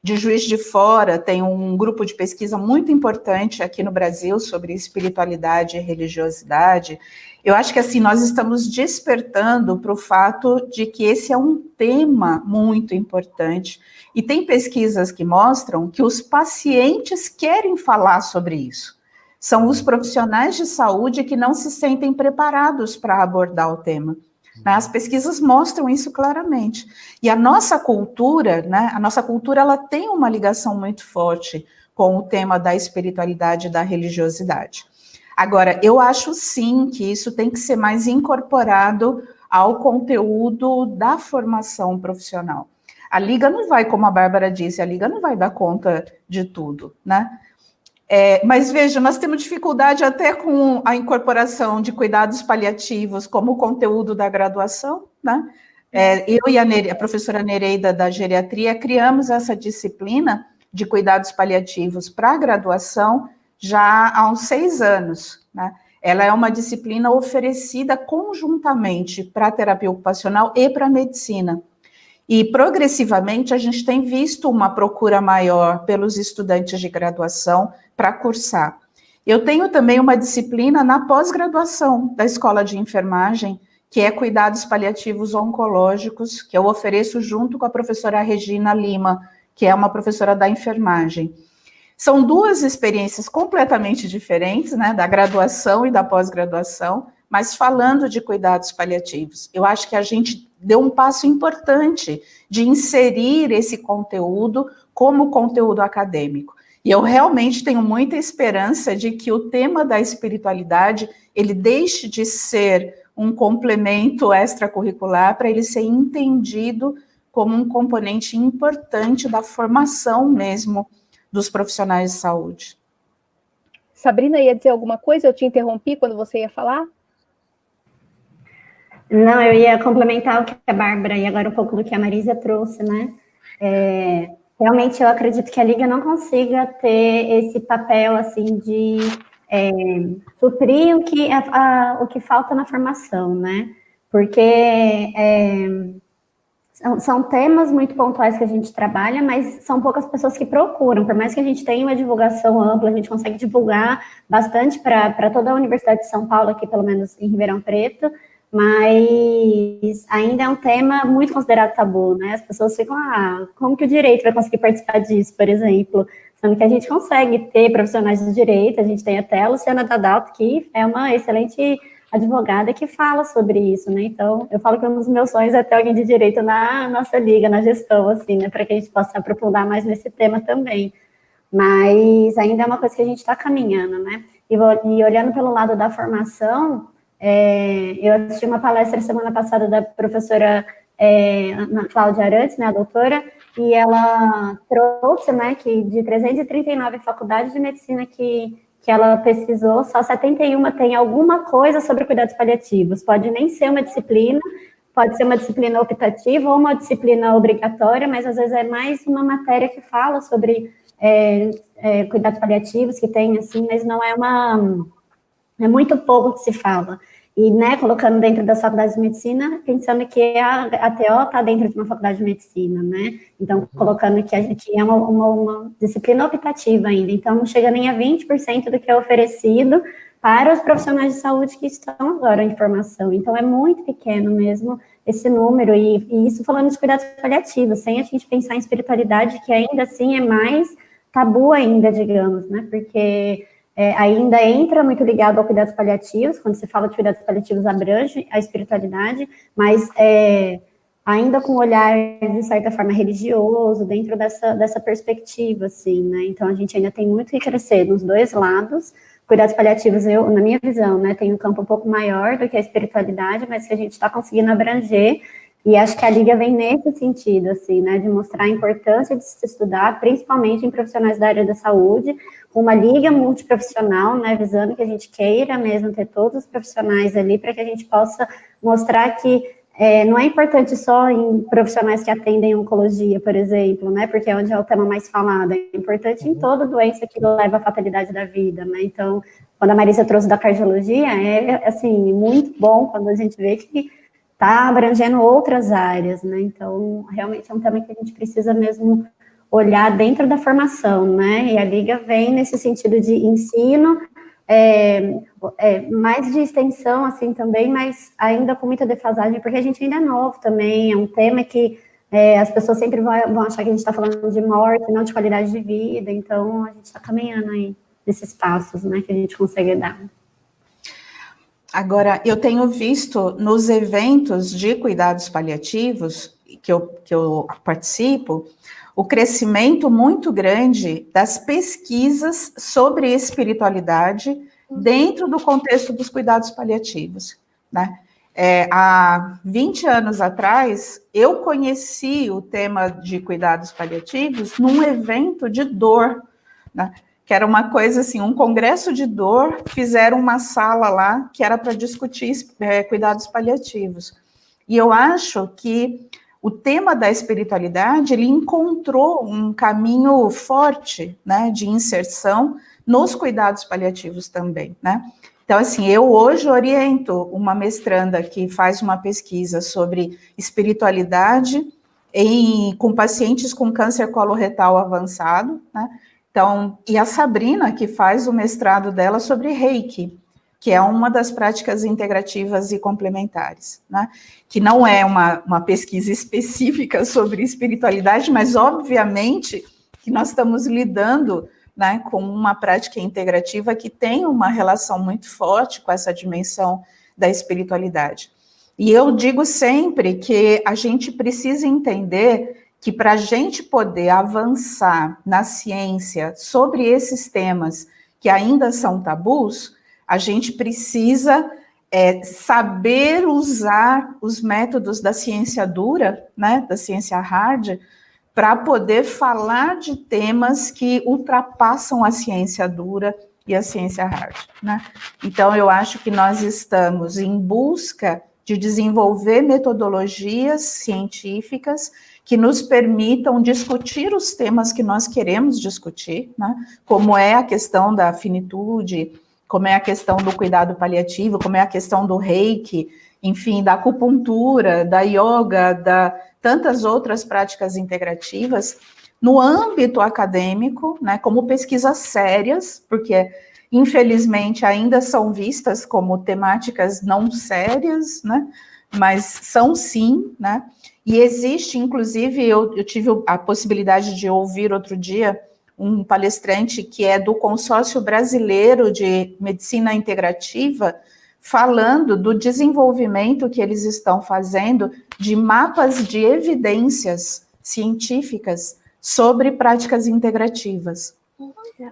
[SPEAKER 2] de Juiz de Fora tem um grupo de pesquisa muito importante aqui no Brasil sobre espiritualidade e religiosidade. Eu acho que assim, nós estamos despertando para o fato de que esse é um tema muito importante, e tem pesquisas que mostram que os pacientes querem falar sobre isso. São os profissionais de saúde que não se sentem preparados para abordar o tema. As pesquisas mostram isso claramente. E a nossa cultura, né, ela tem uma ligação muito forte com o tema da espiritualidade e da religiosidade. Agora, eu acho sim que isso tem que ser mais incorporado ao conteúdo da formação profissional. A Liga não vai, como a Bárbara disse, a Liga não vai dar conta de tudo, né? Mas veja, nós temos dificuldade até com a incorporação de cuidados paliativos como conteúdo da graduação, né? Eu e a professora Nereida da geriatria criamos essa disciplina de cuidados paliativos para a graduação já há uns 6 anos, né? Ela é uma disciplina oferecida conjuntamente para a terapia ocupacional e para a medicina. E, progressivamente, a gente tem visto uma procura maior pelos estudantes de graduação para cursar. Eu tenho também uma disciplina na pós-graduação da Escola de Enfermagem, que é Cuidados Paliativos Oncológicos, que eu ofereço junto com a professora Regina Lima, que é uma professora da enfermagem. São 2 experiências completamente diferentes, né, da graduação e da pós-graduação, mas falando de cuidados paliativos. Eu acho que a gente deu um passo importante de inserir esse conteúdo como conteúdo acadêmico. E eu realmente tenho muita esperança de que o tema da espiritualidade, ele deixe de ser um complemento extracurricular para ele ser entendido como um componente importante da formação mesmo dos profissionais de saúde.
[SPEAKER 5] Sabrina, ia dizer alguma coisa? Eu te interrompi quando você ia falar?
[SPEAKER 3] Não, eu ia complementar o que a Bárbara e agora um pouco do que a Marisa trouxe, né? Realmente eu acredito que a Liga não consiga ter esse papel, assim, de suprir o que falta na formação, né? Porque são temas muito pontuais que a gente trabalha, mas são poucas pessoas que procuram. Por mais que a gente tenha uma divulgação ampla, a gente consegue divulgar bastante para toda a Universidade de São Paulo, aqui pelo menos em Ribeirão Preto, mas ainda é um tema muito considerado tabu, né? As pessoas ficam, como que o direito vai conseguir participar disso, por exemplo? Sendo que a gente consegue ter profissionais do direito, a gente tem até a Luciana Dadalto, que é uma excelente advogada que fala sobre isso, né? Então, eu falo que um dos meus sonhos é ter alguém de direito na nossa liga, na gestão, assim, né? Para que a gente possa aprofundar mais nesse tema também. Mas ainda é uma coisa que a gente está caminhando, né? E olhando pelo lado da formação, eu assisti uma palestra semana passada da professora Ana Cláudia Arantes, né, a doutora, e ela trouxe, né, que de 339 faculdades de medicina que ela pesquisou, só 71 tem alguma coisa sobre cuidados paliativos. Pode nem ser uma disciplina, pode ser uma disciplina optativa ou uma disciplina obrigatória, mas às vezes é mais uma matéria que fala sobre cuidados paliativos, que tem, assim, mas não é muito pouco que se fala. E, né, colocando dentro das faculdades de medicina, pensando que a TO está dentro de uma faculdade de medicina, né? Então, colocando que a gente é uma disciplina optativa ainda. Então, não chega nem a 20% do que é oferecido para os profissionais de saúde que estão agora em formação. Então, é muito pequeno mesmo esse número. E isso falando de cuidados paliativos, sem a gente pensar em espiritualidade, que ainda assim é mais tabu ainda, digamos, né? Porque ainda entra muito ligado ao cuidados paliativos, quando se fala de cuidados paliativos abrange a espiritualidade, mas ainda com um olhar, de certa forma, religioso, dentro dessa perspectiva, assim, né? Então, a gente ainda tem muito que crescer nos 2 lados. Cuidados paliativos, na minha visão, né, tem um campo um pouco maior do que a espiritualidade, mas que a gente está conseguindo abranger. E acho que a Liga vem nesse sentido, assim, né, de mostrar a importância de se estudar, principalmente em profissionais da área da saúde, com uma liga multiprofissional, né, visando que a gente queira mesmo ter todos os profissionais ali, para que a gente possa mostrar que não é importante só em profissionais que atendem oncologia, por exemplo, né, porque é onde é o tema mais falado, é importante em toda doença que leva à fatalidade da vida, né. Então, quando a Marisa trouxe da cardiologia, assim, muito bom quando a gente vê que está abrangendo outras áreas, né? Então, realmente é um tema que a gente precisa mesmo olhar dentro da formação, né? E a Liga vem nesse sentido de ensino, mais de extensão, assim, também, mas ainda com muita defasagem, porque a gente ainda é novo também, é um tema que as pessoas sempre vão achar que a gente está falando de morte, não de qualidade de vida, então a gente está caminhando aí nesses passos, né, que a gente consegue dar.
[SPEAKER 2] Agora, eu tenho visto nos eventos de cuidados paliativos que eu participo, o crescimento muito grande das pesquisas sobre espiritualidade dentro do contexto dos cuidados paliativos, né? Há 20 anos atrás, eu conheci o tema de cuidados paliativos num evento de dor, né? Que era uma coisa assim, um congresso de dor, fizeram uma sala lá que era para discutir cuidados paliativos. E eu acho que o tema da espiritualidade, ele encontrou um caminho forte, né, de inserção nos cuidados paliativos também, né? Então, assim, eu hoje oriento uma mestranda que faz uma pesquisa sobre espiritualidade com pacientes com câncer coloretal avançado, né? Então, e a Sabrina, que faz o mestrado dela sobre Reiki, que é uma das práticas integrativas e complementares, né? Que não é uma pesquisa específica sobre espiritualidade, mas obviamente que nós estamos lidando, né, com uma prática integrativa que tem uma relação muito forte com essa dimensão da espiritualidade. E eu digo sempre que a gente precisa entender que para a gente poder avançar na ciência sobre esses temas que ainda são tabus, a gente precisa saber usar os métodos da ciência dura, né, da ciência hard, para poder falar de temas que ultrapassam a ciência dura e a ciência hard, né? Então, eu acho que nós estamos em busca de desenvolver metodologias científicas que nos permitam discutir os temas que nós queremos discutir, né? Como é a questão da finitude, como é a questão do cuidado paliativo, como é a questão do reiki, enfim, da acupuntura, da yoga, da tantas outras práticas integrativas, no âmbito acadêmico, né, como pesquisas sérias, porque, infelizmente, ainda são vistas como temáticas não sérias, né, mas são sim, né, e existe, inclusive, eu tive a possibilidade de ouvir outro dia um palestrante que é do Consórcio Brasileiro de Medicina Integrativa, falando do desenvolvimento que eles estão fazendo de mapas de evidências científicas sobre práticas integrativas.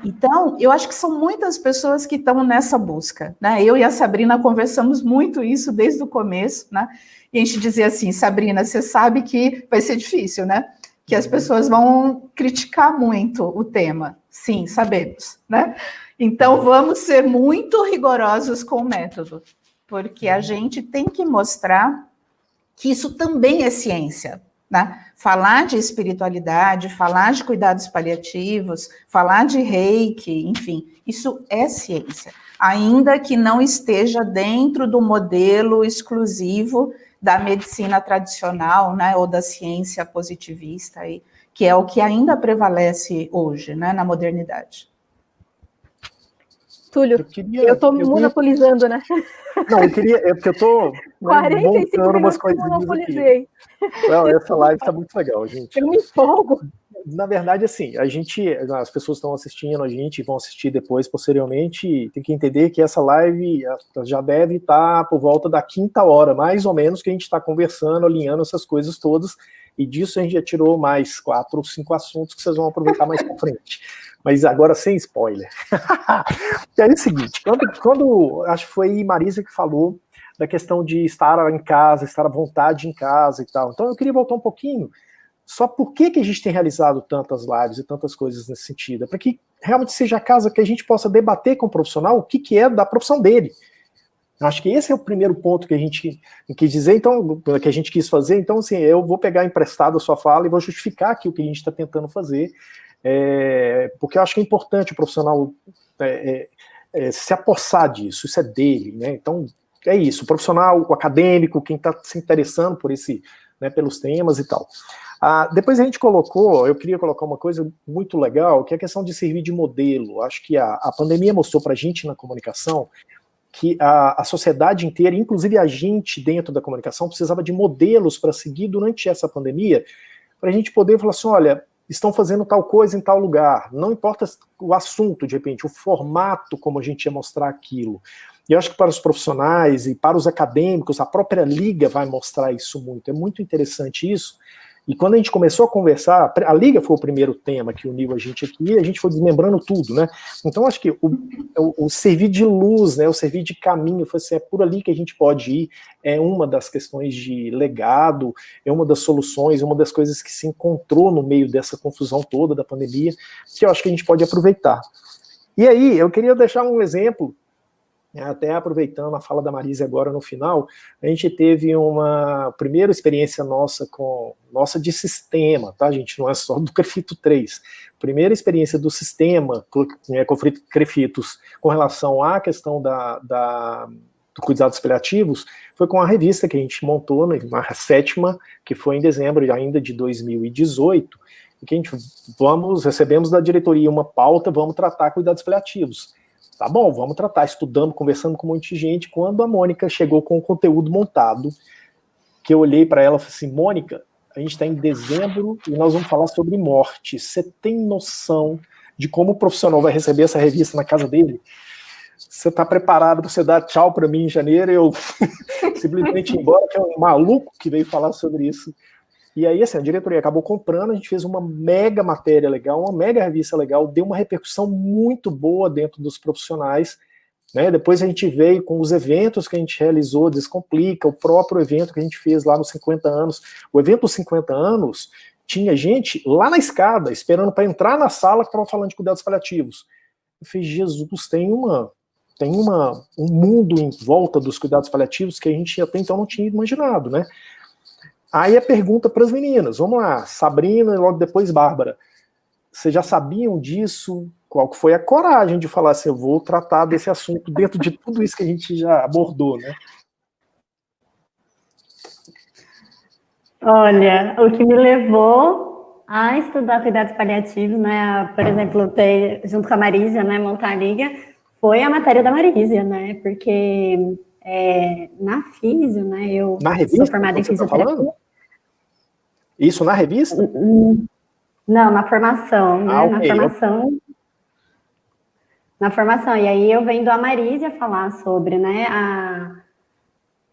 [SPEAKER 2] Então, eu acho que são muitas pessoas que estão nessa busca, né? Eu e a Sabrina conversamos muito isso desde o começo, né? E a gente dizia assim, Sabrina, você sabe que vai ser difícil, né? Que as pessoas vão criticar muito o tema. Sim, sabemos, né? Então, vamos ser muito rigorosos com o método, porque a gente tem que mostrar que isso também é ciência, né? Falar de espiritualidade, falar de cuidados paliativos, falar de reiki, enfim, isso é ciência, ainda que não esteja dentro do modelo exclusivo da medicina tradicional, né, ou da ciência positivista, aí, que é o que ainda prevalece hoje, né, na modernidade.
[SPEAKER 5] Túlio, eu estou monopolizando, né?
[SPEAKER 1] Não, eu queria, porque eu estou
[SPEAKER 5] 45 minutos que eu monopolizei.
[SPEAKER 1] Não, essa live está muito legal, gente.
[SPEAKER 5] Eu me empolgo.
[SPEAKER 1] Na verdade, assim, as pessoas estão assistindo a gente, vão assistir depois, posteriormente, tem que entender que essa live já deve estar por volta da 5ª hora, mais ou menos, que a gente está conversando, alinhando essas coisas todas, e disso a gente já tirou mais 4 ou 5 assuntos que vocês vão aproveitar mais para frente. Mas agora sem spoiler. E aí é o seguinte, quando acho que foi Marisa que falou da questão de estar em casa, estar à vontade em casa e tal. Então eu queria voltar um pouquinho, só por que a gente tem realizado tantas lives e tantas coisas nesse sentido? É para que realmente seja a casa que a gente possa debater com o profissional o que é da profissão dele. Eu acho que esse é o primeiro ponto que a gente quis dizer, então, que a gente quis fazer. Então, assim, eu vou pegar emprestado a sua fala e vou justificar aqui o que a gente está tentando fazer, porque eu acho que é importante o profissional se apossar disso, isso é dele, né? Então, é isso, o profissional, o acadêmico, quem está se interessando por pelos temas e tal. Depois a gente eu queria colocar uma coisa muito legal, que é a questão de servir de modelo. Acho que a pandemia mostrou para a gente na comunicação que a sociedade inteira, inclusive a gente dentro da comunicação, precisava de modelos para seguir durante essa pandemia, para a gente poder falar assim, olha, estão fazendo tal coisa em tal lugar, não importa o assunto, de repente, o formato como a gente ia mostrar aquilo. E eu acho que para os profissionais e para os acadêmicos, a própria Liga vai mostrar isso muito, é muito interessante isso. E quando a gente começou a conversar, a Liga foi o primeiro tema que uniu a gente aqui, e a gente foi desmembrando tudo, né? Então, acho que o servir de luz, né, o servir de caminho, foi assim, é por ali que a gente pode ir, é uma das questões de legado, é uma das soluções, uma das coisas que se encontrou no meio dessa confusão toda da pandemia, que eu acho que a gente pode aproveitar. E aí, eu queria deixar um exemplo Até aproveitando a fala da Marisa agora no final, a gente teve uma primeira experiência nossa de sistema, tá, gente? Não é só do CREFITO 3. Primeira experiência do sistema com CREFITOS com relação à questão do cuidados paliativos foi com a revista que a gente montou, na 7ª, que foi em dezembro ainda de 2018, e que a gente recebemos da diretoria uma pauta, vamos tratar cuidados paliativos. Tá bom, vamos tratar, estudando, conversando com um monte de gente. Quando a Mônica chegou com o conteúdo montado, que eu olhei para ela e falei assim, Mônica, a gente está em dezembro e nós vamos falar sobre morte. Você tem noção de como o profissional vai receber essa revista na casa dele? Você está preparado para você dar tchau para mim em janeiro? Eu simplesmente ir embora, que é um maluco que veio falar sobre isso. E aí, assim, a diretoria acabou comprando, a gente fez uma mega matéria legal, uma mega revista legal, deu uma repercussão muito boa dentro dos profissionais, né? Depois a gente veio com os eventos que a gente realizou, Descomplica, o próprio evento que a gente fez lá nos 50 anos. O evento dos 50 anos tinha gente lá na escada, esperando para entrar na sala que estava falando de cuidados paliativos. Eu falei, Jesus, tem um mundo em volta dos cuidados paliativos que a gente até então não tinha imaginado, né? Aí a pergunta para as meninas, vamos lá, Sabrina e logo depois Bárbara, vocês já sabiam disso? Qual que foi a coragem de falar assim, eu vou tratar desse assunto dentro de tudo isso que a gente já abordou, né?
[SPEAKER 3] Olha, o que me levou a estudar cuidados paliativos, né, por exemplo, junto com a Marísia, né, montar a liga, foi a matéria da Marísia, né, porque na físio, né, eu sou formada em fisioterapia.
[SPEAKER 1] Isso na revista?
[SPEAKER 3] Não, na formação, né?
[SPEAKER 1] Okay.
[SPEAKER 3] Na formação. E aí eu vendo a Marísia falar sobre, né?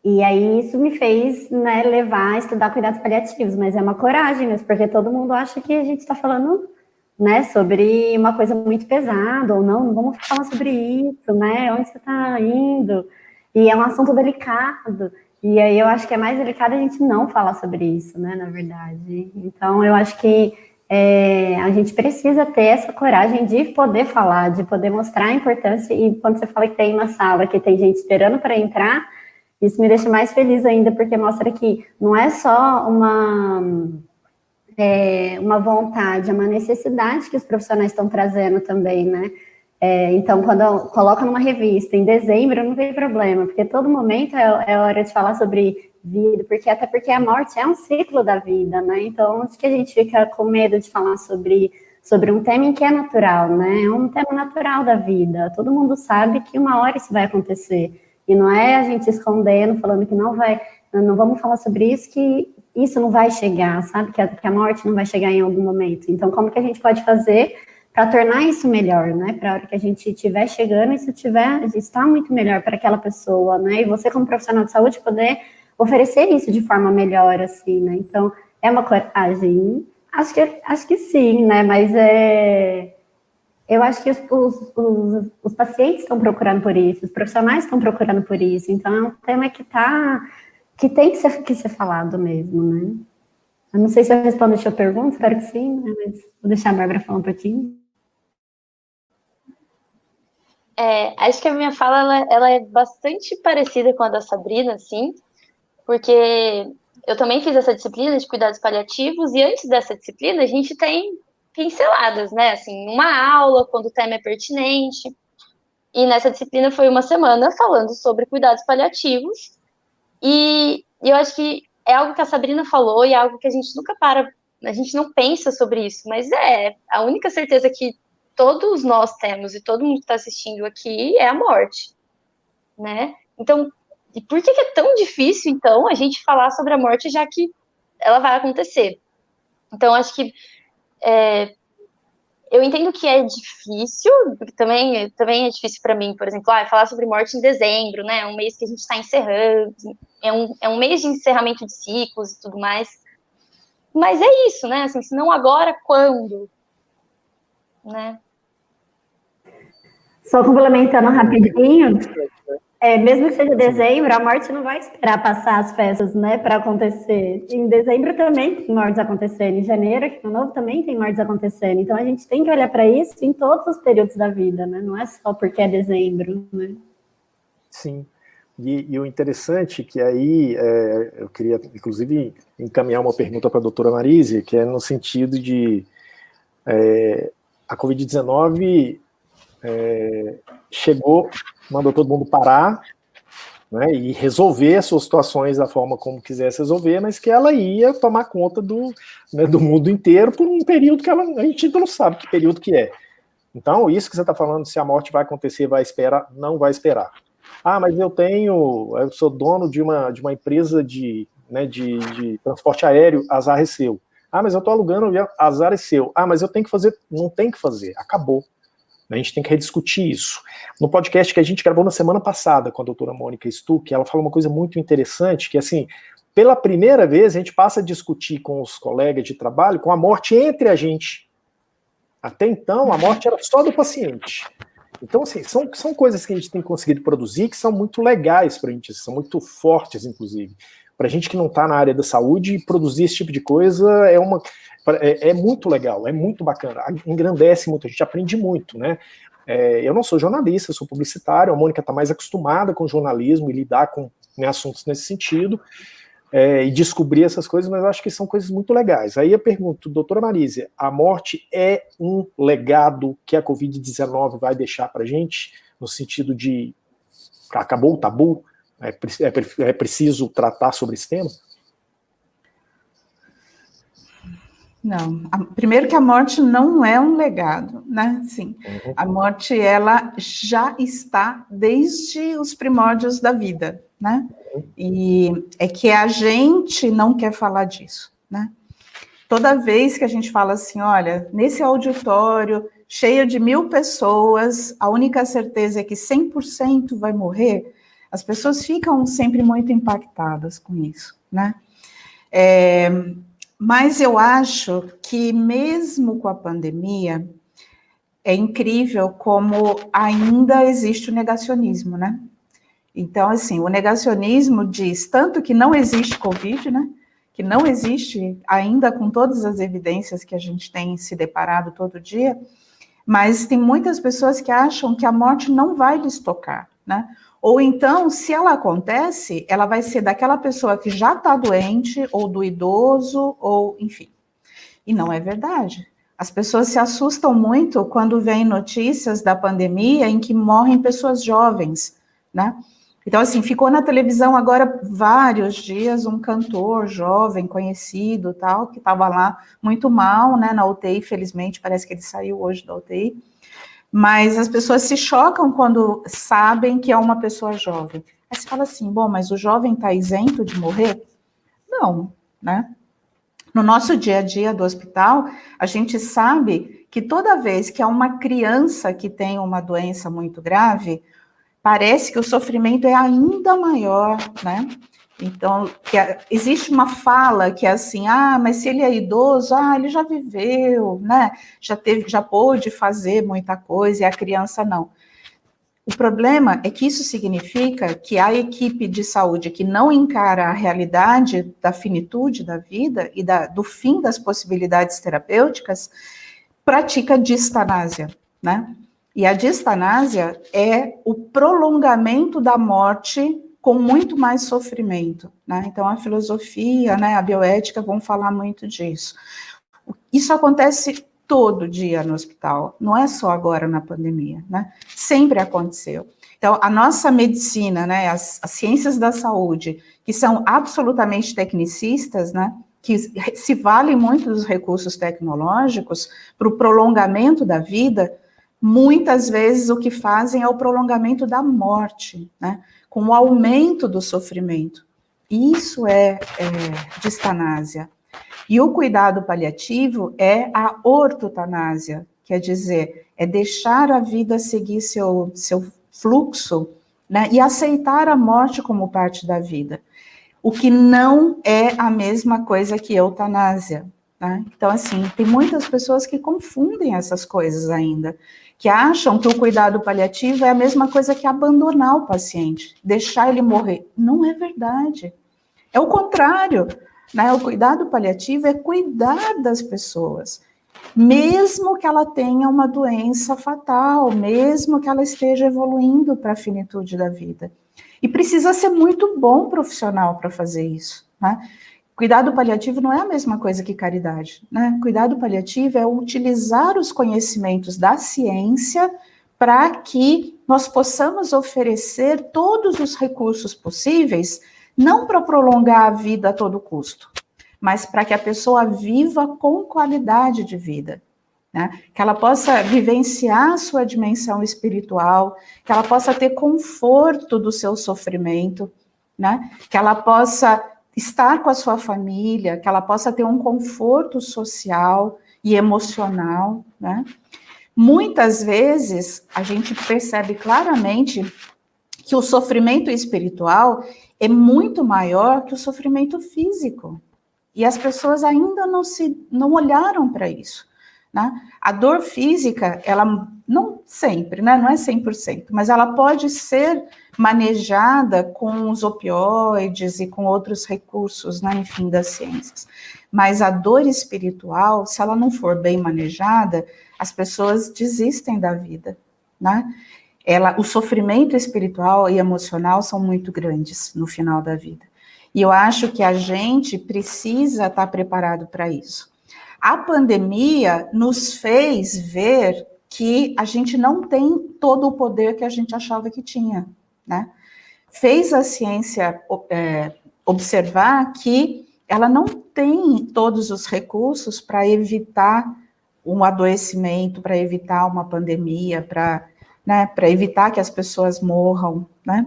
[SPEAKER 3] E aí isso me fez, né, levar a estudar cuidados paliativos, mas é uma coragem mesmo, porque todo mundo acha que a gente está falando, né, sobre uma coisa muito pesada, ou não vamos falar sobre isso, né? Onde você está indo? E é um assunto delicado. E aí eu acho que é mais delicado a gente não falar sobre isso, né, na verdade. Então, eu acho que a gente precisa ter essa coragem de poder falar, de poder mostrar a importância. E quando você fala que tem uma sala que tem gente esperando para entrar, isso me deixa mais feliz ainda, porque mostra que não é só uma vontade, é uma necessidade que os profissionais estão trazendo também, né? Então, quando coloca numa revista em dezembro, não tem problema, porque todo momento é hora de falar sobre vida, até porque a morte é um ciclo da vida, né? Então, acho que a gente fica com medo de falar sobre um tema que é natural, né? É um tema natural da vida. Todo mundo sabe que uma hora isso vai acontecer. E não é a gente escondendo, falando que não vamos falar sobre isso, que isso não vai chegar, sabe? Que a morte não vai chegar em algum momento. Então, como que a gente pode fazer para tornar isso melhor, né? Para a hora que a gente estiver chegando, isso está muito melhor para aquela pessoa, né? E você, como profissional de saúde, poder oferecer isso de forma melhor, assim, né? Então, é uma coragem? Acho que sim, né? Mas eu acho que os pacientes estão procurando por isso, os profissionais estão procurando por isso. Então, é um tema que tem que ser falado mesmo, né? Eu não sei se eu respondo a sua pergunta, espero que sim, né? Mas vou deixar a Bárbara falar um pouquinho.
[SPEAKER 4] Acho que a minha fala ela é bastante parecida com a da Sabrina, assim, porque eu também fiz essa disciplina de cuidados paliativos e antes dessa disciplina a gente tem pinceladas, né, assim, uma aula quando o tema é pertinente, e nessa disciplina foi uma semana falando sobre cuidados paliativos, e eu acho que é algo que a Sabrina falou e é algo que a gente nunca a gente não pensa sobre isso, mas a única certeza que todos nós temos e todo mundo que está assistindo aqui é a morte, né? Então, e por que é tão difícil, então, a gente falar sobre a morte, já que ela vai acontecer? Então, acho que eu entendo que é difícil, também é difícil para mim, por exemplo, falar sobre morte em dezembro, né? É um mês que a gente está encerrando, é um mês de encerramento de ciclos e tudo mais. Mas é isso, né? Assim, se não agora, quando? Né?
[SPEAKER 3] Só complementando rapidinho, mesmo que seja dezembro, a morte não vai esperar passar as festas, né, para acontecer. Em dezembro também tem mortes acontecendo, em janeiro, que é novo, também tem mortes acontecendo. Então a gente tem que olhar para isso em todos os períodos da vida, né? Não é só porque é dezembro, né?
[SPEAKER 1] Sim. E o interessante que aí, eu queria, inclusive, encaminhar uma pergunta para a doutora Marise, que é no sentido de a Covid-19 chegou, mandou todo mundo parar, né, e resolver as suas situações da forma como quisesse resolver, mas que ela ia tomar conta do mundo inteiro por um período que a gente não sabe que período que é. Então, isso que você está falando, se a morte vai acontecer, vai esperar, não vai esperar. Ah, mas eu sou dono de uma empresa de transporte aéreo, azar é seu. Ah, mas eu estou alugando, azar é seu. Ah, mas eu tenho que fazer, não tem que fazer, acabou. A gente tem que rediscutir isso. No podcast que a gente gravou na semana passada com a doutora Mônica Stuck, ela fala uma coisa muito interessante, que assim, pela primeira vez a gente passa a discutir com os colegas de trabalho com a morte entre a gente. Até então, a morte era só do paciente. Então, assim, são coisas que a gente tem conseguido produzir que são muito legais para a gente, são muito fortes, inclusive. Para a gente que não está na área da saúde, produzir esse tipo de coisa é muito legal, é muito bacana, engrandece muito, a gente aprende muito, né? Eu não sou jornalista, sou publicitário, a Mônica está mais acostumada com jornalismo e lidar com assuntos nesse sentido, e descobrir essas coisas, mas eu acho que são coisas muito legais. Aí eu pergunto, doutora Marise, a morte é um legado que a Covid-19 vai deixar para a gente, no sentido de acabou o tabu? É preciso tratar sobre esse tema?
[SPEAKER 2] Não, primeiro que a morte não é um legado, né? Sim, a morte, ela já está desde os primórdios da vida, né? E é que a gente não quer falar disso, né? Toda vez que a gente fala assim, olha, nesse auditório cheio de 1000 pessoas, a única certeza é que 100% vai morrer, as pessoas ficam sempre muito impactadas com isso, né? Mas eu acho que mesmo com a pandemia, é incrível como ainda existe o negacionismo, né? Então, assim, o negacionismo diz tanto que não existe Covid, né? Que não existe, ainda com todas as evidências que a gente tem se deparado todo dia, mas tem muitas pessoas que acham que a morte não vai lhes tocar, né? Ou então, se ela acontece, ela vai ser daquela pessoa que já está doente, ou do idoso, ou enfim. E não é verdade. As pessoas se assustam muito quando vêm notícias da pandemia em que morrem pessoas jovens, né? Então, assim, ficou na televisão agora vários dias um cantor jovem, conhecido, tal, que estava lá muito mal, né, na UTI, felizmente, parece que ele saiu hoje da UTI. Mas as pessoas se chocam quando sabem que é uma pessoa jovem. Aí você fala assim, bom, mas o jovem está isento de morrer? Não, né? No nosso dia a dia do hospital, a gente sabe que toda vez que há uma criança que tem uma doença muito grave, parece que o sofrimento é ainda maior, né? Então, existe uma fala que é assim, mas se ele é idoso, ele já viveu, né? Já pôde fazer muita coisa, e a criança não. O problema é que isso significa que a equipe de saúde que não encara a realidade da finitude da vida e do fim das possibilidades terapêuticas, pratica distanásia, né? E a distanásia é o prolongamento da morte com muito mais sofrimento, né? Então, a filosofia, né, a bioética vão falar muito disso. Isso acontece todo dia no hospital, não é só agora na pandemia, né? Sempre aconteceu. Então, a nossa medicina, né, as ciências da saúde, que são absolutamente tecnicistas, né, que se valem muito dos recursos tecnológicos para o prolongamento da vida, muitas vezes o que fazem é o prolongamento da morte, né? Com o aumento do sofrimento. Isso é distanásia. E o cuidado paliativo é a ortotanásia, quer dizer, é deixar a vida seguir seu fluxo, né? E aceitar a morte como parte da vida. O que não é a mesma coisa que eutanásia. Tá? Então, assim, tem muitas pessoas que confundem essas coisas ainda, que acham que o cuidado paliativo é a mesma coisa que abandonar o paciente, deixar ele morrer. Não é verdade. É o contrário, né? O cuidado paliativo é cuidar das pessoas, mesmo que ela tenha uma doença fatal, mesmo que ela esteja evoluindo para a finitude da vida. E precisa ser muito bom profissional para fazer isso, né? Cuidado paliativo não é a mesma coisa que caridade, né? Cuidado paliativo é utilizar os conhecimentos da ciência para que nós possamos oferecer todos os recursos possíveis, não para prolongar a vida a todo custo, mas para que a pessoa viva com qualidade de vida, né? Que ela possa vivenciar a sua dimensão espiritual, que ela possa ter conforto do seu sofrimento, né? Que ela possa estar com a sua família, que ela possa ter um conforto social e emocional, né? Muitas vezes, a gente percebe claramente que o sofrimento espiritual é muito maior que o sofrimento físico. E as pessoas ainda não olharam para isso, né? A dor física, ela não sempre, né? Não é 100%, mas ela pode ser manejada com os opioides e com outros recursos, né, enfim, das ciências. Mas a dor espiritual, se ela não for bem manejada, as pessoas desistem da vida, né? O sofrimento espiritual e emocional são muito grandes no final da vida. E eu acho que a gente precisa estar preparado para isso. A pandemia nos fez ver que a gente não tem todo o poder que a gente achava que tinha, né? Fez a ciência observar que ela não tem todos os recursos para evitar um adoecimento, para evitar uma pandemia, para evitar que as pessoas morram, né?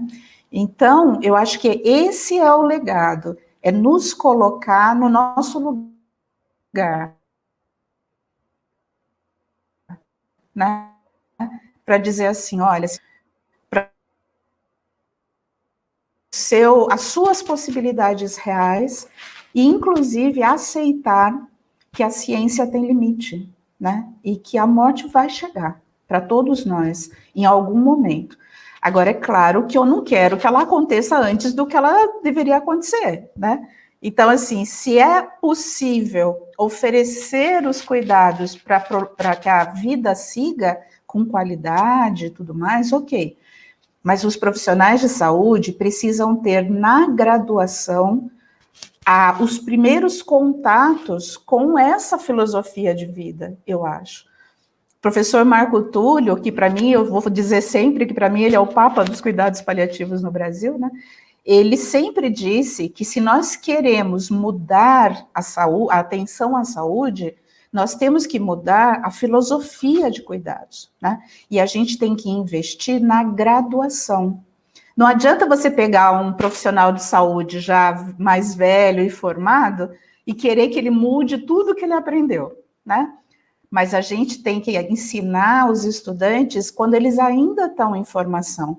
[SPEAKER 2] Então, eu acho que esse é o legado, é nos colocar no nosso lugar, né? Para dizer assim, olha, as suas possibilidades reais e, inclusive, aceitar que a ciência tem limite, né? E que a morte vai chegar para todos nós em algum momento. Agora, é claro que eu não quero que ela aconteça antes do que ela deveria acontecer, né? Então, assim, se é possível oferecer os cuidados para que a vida siga com qualidade e tudo mais, ok. Mas os profissionais de saúde precisam ter na graduação os primeiros contatos com essa filosofia de vida, eu acho. O professor Marco Túlio, que para mim, eu vou dizer sempre que para mim ele é o papa dos cuidados paliativos no Brasil, né? Ele sempre disse que se nós queremos mudar a atenção à saúde, nós temos que mudar a filosofia de cuidados, né? E a gente tem que investir na graduação. Não adianta você pegar um profissional de saúde já mais velho e formado e querer que ele mude tudo que ele aprendeu, né? Mas a gente tem que ensinar os estudantes quando eles ainda estão em formação.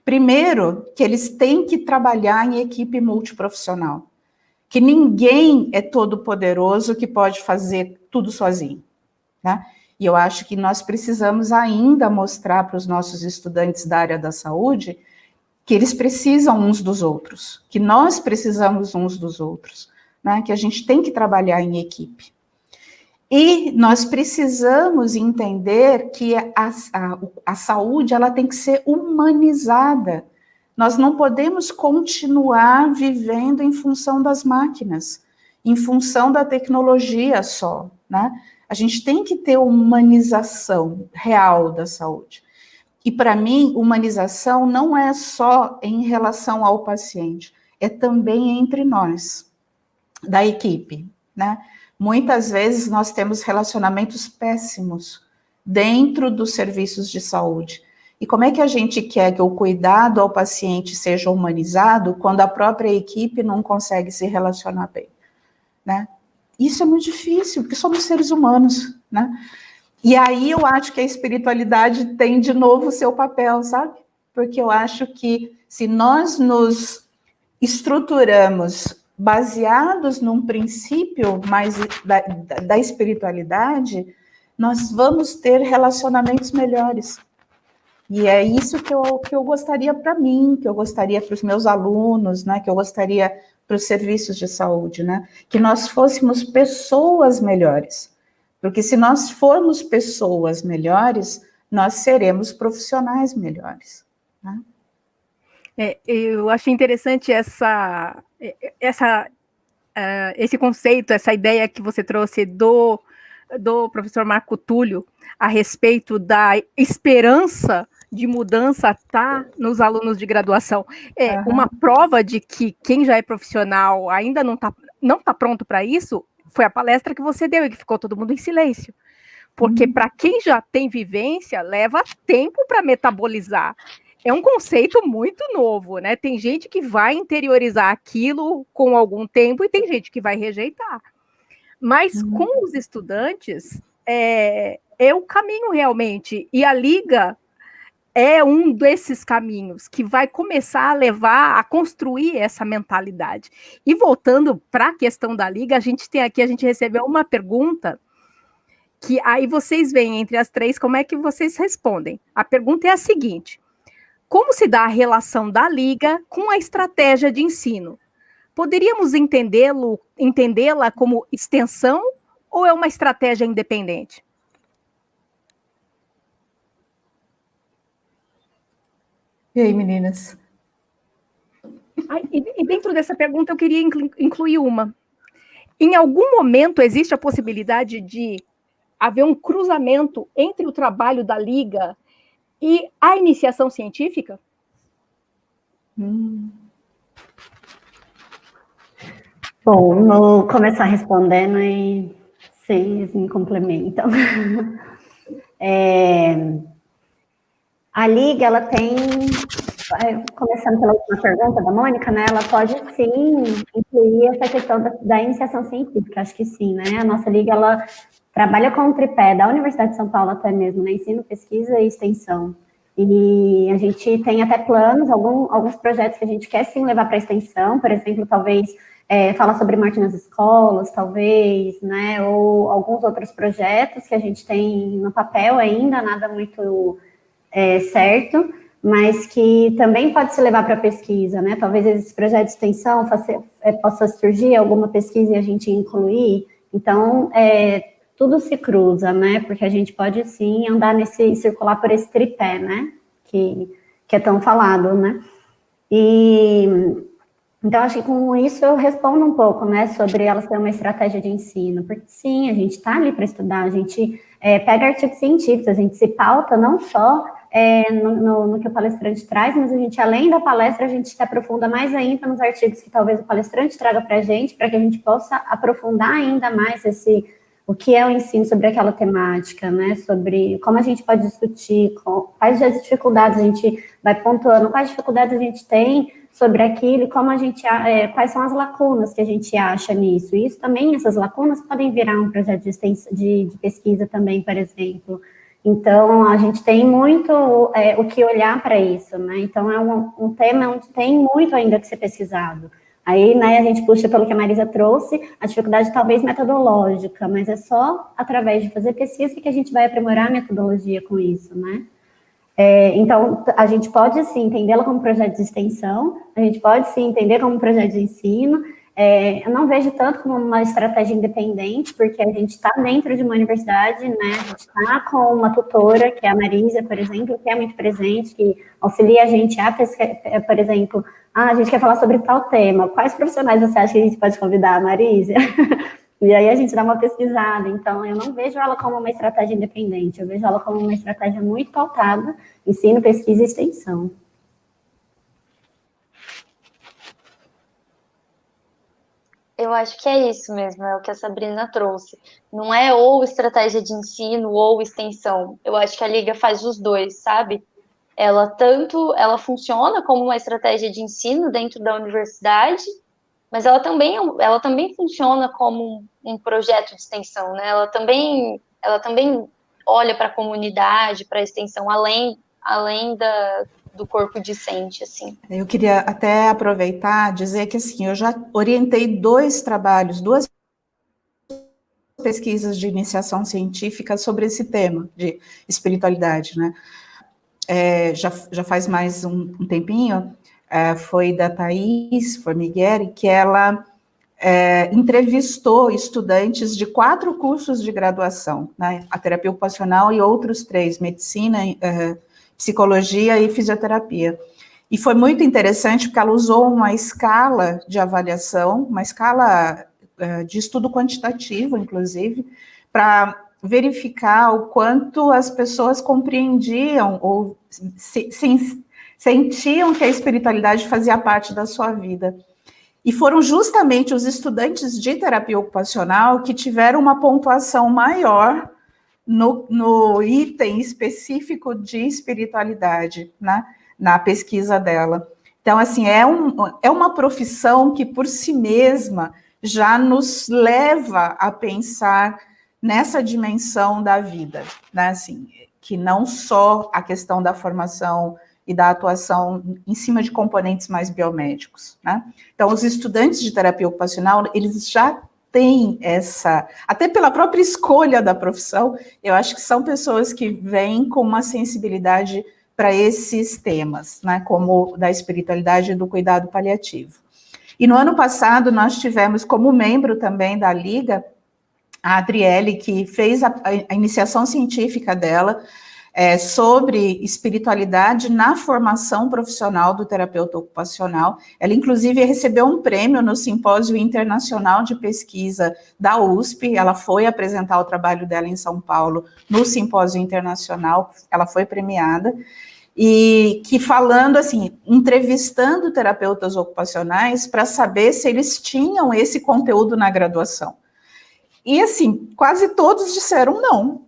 [SPEAKER 2] Primeiro, que eles têm que trabalhar em equipe multiprofissional, que ninguém é todo poderoso que pode fazer tudo sozinho, né? E eu acho que nós precisamos ainda mostrar para os nossos estudantes da área da saúde que eles precisam uns dos outros, que nós precisamos uns dos outros, né? Que a gente tem que trabalhar em equipe. E nós precisamos entender que a saúde ela tem que ser humanizada. Nós não podemos continuar vivendo em função das máquinas, em função da tecnologia só, né? A gente tem que ter humanização real da saúde. E, para mim, humanização não é só em relação ao paciente, é também entre nós, da equipe, né? Muitas vezes nós temos relacionamentos péssimos dentro dos serviços de saúde. E como é que a gente quer que o cuidado ao paciente seja humanizado quando a própria equipe não consegue se relacionar bem, né? Isso é muito difícil, porque somos seres humanos, né? E aí eu acho que a espiritualidade tem de novo o seu papel, sabe? Porque eu acho que se nós nos estruturamos baseados num princípio mais da espiritualidade, nós vamos ter relacionamentos melhores. E é isso que eu gostaria para mim, que eu gostaria para os meus alunos, né? Que eu gostaria para os serviços de saúde, né? Que nós fôssemos pessoas melhores. Porque se nós formos pessoas melhores, nós seremos profissionais melhores, né?
[SPEAKER 5] Eu achei interessante esse conceito, essa ideia que você trouxe do professor Marco Túlio a respeito da esperança de mudança nos alunos de graduação. Uma prova de que quem já é profissional ainda não tá pronto para isso foi a palestra que você deu e que ficou todo mundo em silêncio. Porque para quem já tem vivência, leva tempo para metabolizar. É um conceito muito novo, né? Tem gente que vai interiorizar aquilo com algum tempo e tem gente que vai rejeitar. Mas com os estudantes, é o caminho realmente. E a Liga é um desses caminhos que vai começar a levar a construir essa mentalidade. E voltando para a questão da Liga, a gente recebeu uma pergunta que aí vocês veem entre as três como é que vocês respondem. A pergunta é a seguinte: como se dá a relação da Liga com a estratégia de ensino? Poderíamos entendê-la como extensão ou é uma estratégia independente?
[SPEAKER 2] E aí, meninas?
[SPEAKER 5] E dentro dessa pergunta eu queria incluir uma. Em algum momento existe a possibilidade de haver um cruzamento entre o trabalho da Liga e a iniciação científica?
[SPEAKER 3] Bom, vou começar respondendo e vocês me complementam. A Liga, ela tem, começando pela última pergunta da Mônica, né, ela pode sim incluir essa questão da iniciação científica, acho que sim, né? A nossa Liga, ela trabalha com o tripé da Universidade de São Paulo até mesmo, né? Ensino, pesquisa e extensão. E a gente tem até planos, alguns projetos que a gente quer sim levar para a extensão, por exemplo, talvez falar sobre morte nas escolas, talvez, né? Ou alguns outros projetos que a gente tem no papel ainda, nada muito certo, mas que também pode se levar para a pesquisa, né? Talvez esse projeto de extensão possa surgir alguma pesquisa e a gente incluir. Então, tudo se cruza, né? Porque a gente pode sim andar circular por esse tripé, né? Que é tão falado, né? Então, acho que com isso eu respondo um pouco, né? Sobre ela ser uma estratégia de ensino, porque sim, a gente está ali para estudar, a gente pega artigos científicos, a gente se pauta não só no que o palestrante traz, mas a gente, além da palestra, a gente se aprofunda mais ainda nos artigos que talvez o palestrante traga para a gente gente possa aprofundar ainda mais o que é o ensino sobre aquela temática, né, sobre como a gente pode discutir, quais as dificuldades a gente vai pontuando, quais dificuldades a gente tem sobre aquilo, como quais são as lacunas que a gente acha nisso. E isso também, essas lacunas podem virar um projeto de pesquisa também, por exemplo. Então, a gente tem muito o que olhar para isso, né? Então, é um tema onde tem muito ainda que ser pesquisado. Aí, né, a gente puxa pelo que a Marisa trouxe, a dificuldade talvez metodológica, mas é só através de fazer pesquisa que a gente vai aprimorar a metodologia com isso, né? Então, a gente pode, sim, entendê-la como projeto de extensão, a gente pode, sim, entender como projeto de ensino. Eu não vejo tanto como uma estratégia independente, porque a gente está dentro de uma universidade, né? A gente está com uma tutora, que é a Marisa, por exemplo, que é muito presente, que auxilia a gente a pesquisar, por exemplo, a gente quer falar sobre tal tema, quais profissionais você acha que a gente pode convidar, Marisa? E aí a gente dá uma pesquisada. Então, eu não vejo ela como uma estratégia independente, eu vejo ela como uma estratégia muito pautada, ensino, pesquisa e extensão.
[SPEAKER 4] Eu acho que é isso mesmo, é o que a Sabrina trouxe. Não é ou estratégia de ensino ou extensão. Eu acho que a Liga faz os dois, sabe? Ela funciona como uma estratégia de ensino dentro da universidade, mas ela também funciona como um projeto de extensão, né? Ela também olha para a comunidade, para a extensão, além do corpo discente, assim.
[SPEAKER 2] Eu queria até aproveitar, dizer que, assim, eu já orientei duas pesquisas de iniciação científica sobre esse tema de espiritualidade, né? Já faz mais um tempinho, foi da Thaís Formigueri, que ela entrevistou estudantes de 4 cursos de graduação, né? A terapia ocupacional e outros 3, medicina, psicologia e fisioterapia. E foi muito interessante porque ela usou uma escala de avaliação, uma escala de estudo quantitativo, inclusive, para verificar o quanto as pessoas compreendiam ou sentiam que a espiritualidade fazia parte da sua vida. E foram justamente os estudantes de terapia ocupacional que tiveram uma pontuação maior no item específico de espiritualidade, né, na pesquisa dela. Então, assim, é uma profissão que, por si mesma, já nos leva a pensar nessa dimensão da vida, né, assim, que não só a questão da formação e da atuação em cima de componentes mais biomédicos, né? Então, os estudantes de terapia ocupacional, eles já têm essa, até pela própria escolha da profissão, eu acho que são pessoas que vêm com uma sensibilidade para esses temas, né, como da espiritualidade e do cuidado paliativo. E no ano passado, nós tivemos como membro também da Liga, a Adriele, que fez a iniciação científica dela sobre espiritualidade na formação profissional do terapeuta ocupacional. Ela, inclusive, recebeu um prêmio no Simpósio Internacional de Pesquisa da USP. Ela foi apresentar o trabalho dela em São Paulo no Simpósio Internacional, ela foi premiada. E que falando assim, entrevistando terapeutas ocupacionais para saber se eles tinham esse conteúdo na graduação. E assim, quase todos disseram não,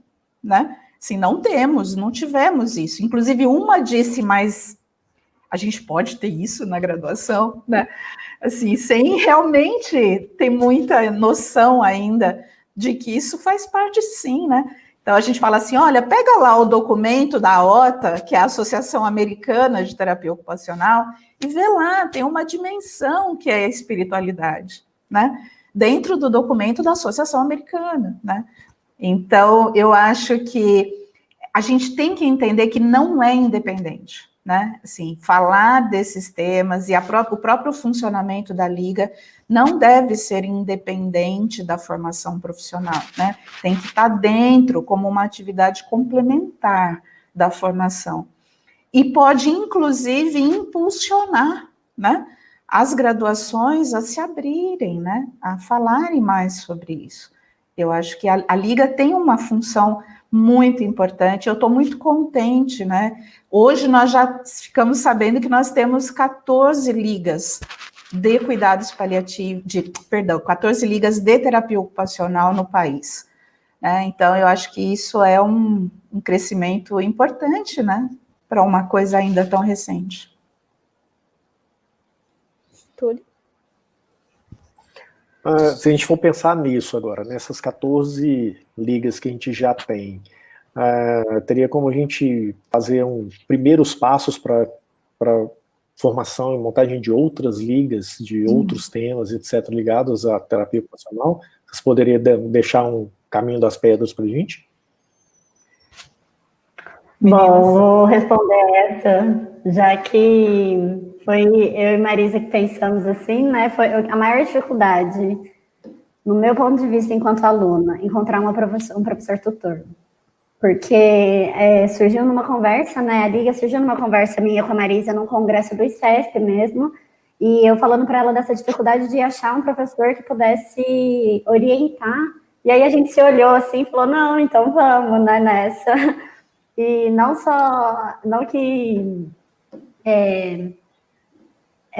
[SPEAKER 2] né? Assim, não tivemos isso. Inclusive, uma disse, mas a gente pode ter isso na graduação, né? Assim, sem realmente ter muita noção ainda de que isso faz parte, sim, né? Então, a gente fala assim, olha, pega lá o documento da AOTA, que é a Associação Americana de Terapia Ocupacional, e vê lá, tem uma dimensão que é a espiritualidade, né? Dentro do documento da Associação Americana, né? Então, eu acho que a gente tem que entender que não é independente, né? Assim, falar desses temas e o próprio funcionamento da Liga não deve ser independente da formação profissional, né? Tem que estar dentro como uma atividade complementar da formação. E pode, inclusive, impulsionar, né, as graduações a se abrirem, né, a falarem mais sobre isso. Eu acho que a Liga tem uma função muito importante, eu estou muito contente, né? Hoje nós já ficamos sabendo que nós temos 14 ligas de cuidados paliativos, 14 ligas de terapia ocupacional no país. Né? Então, eu acho que isso é um crescimento importante, né? Para uma coisa ainda tão recente.
[SPEAKER 5] Túlio?
[SPEAKER 1] Se a gente for pensar nisso agora, nessas 14 ligas que a gente já tem, teria como a gente fazer primeiros passos para formação e montagem de outras ligas, de outros temas, etc., ligados à terapia ocupacional? Vocês poderiam deixar um caminho das pedras para a gente?
[SPEAKER 3] Bom, vou responder essa, já que foi eu e Marisa que pensamos assim, né? Foi a maior dificuldade, no meu ponto de vista enquanto aluna, encontrar um professor tutor. Porque surgiu numa conversa, né? A Liga surgiu numa conversa minha com a Marisa num congresso do ICESP mesmo, e eu falando para ela dessa dificuldade de achar um professor que pudesse orientar. E aí a gente se olhou assim e falou, não, então vamos, né, nessa. E não que...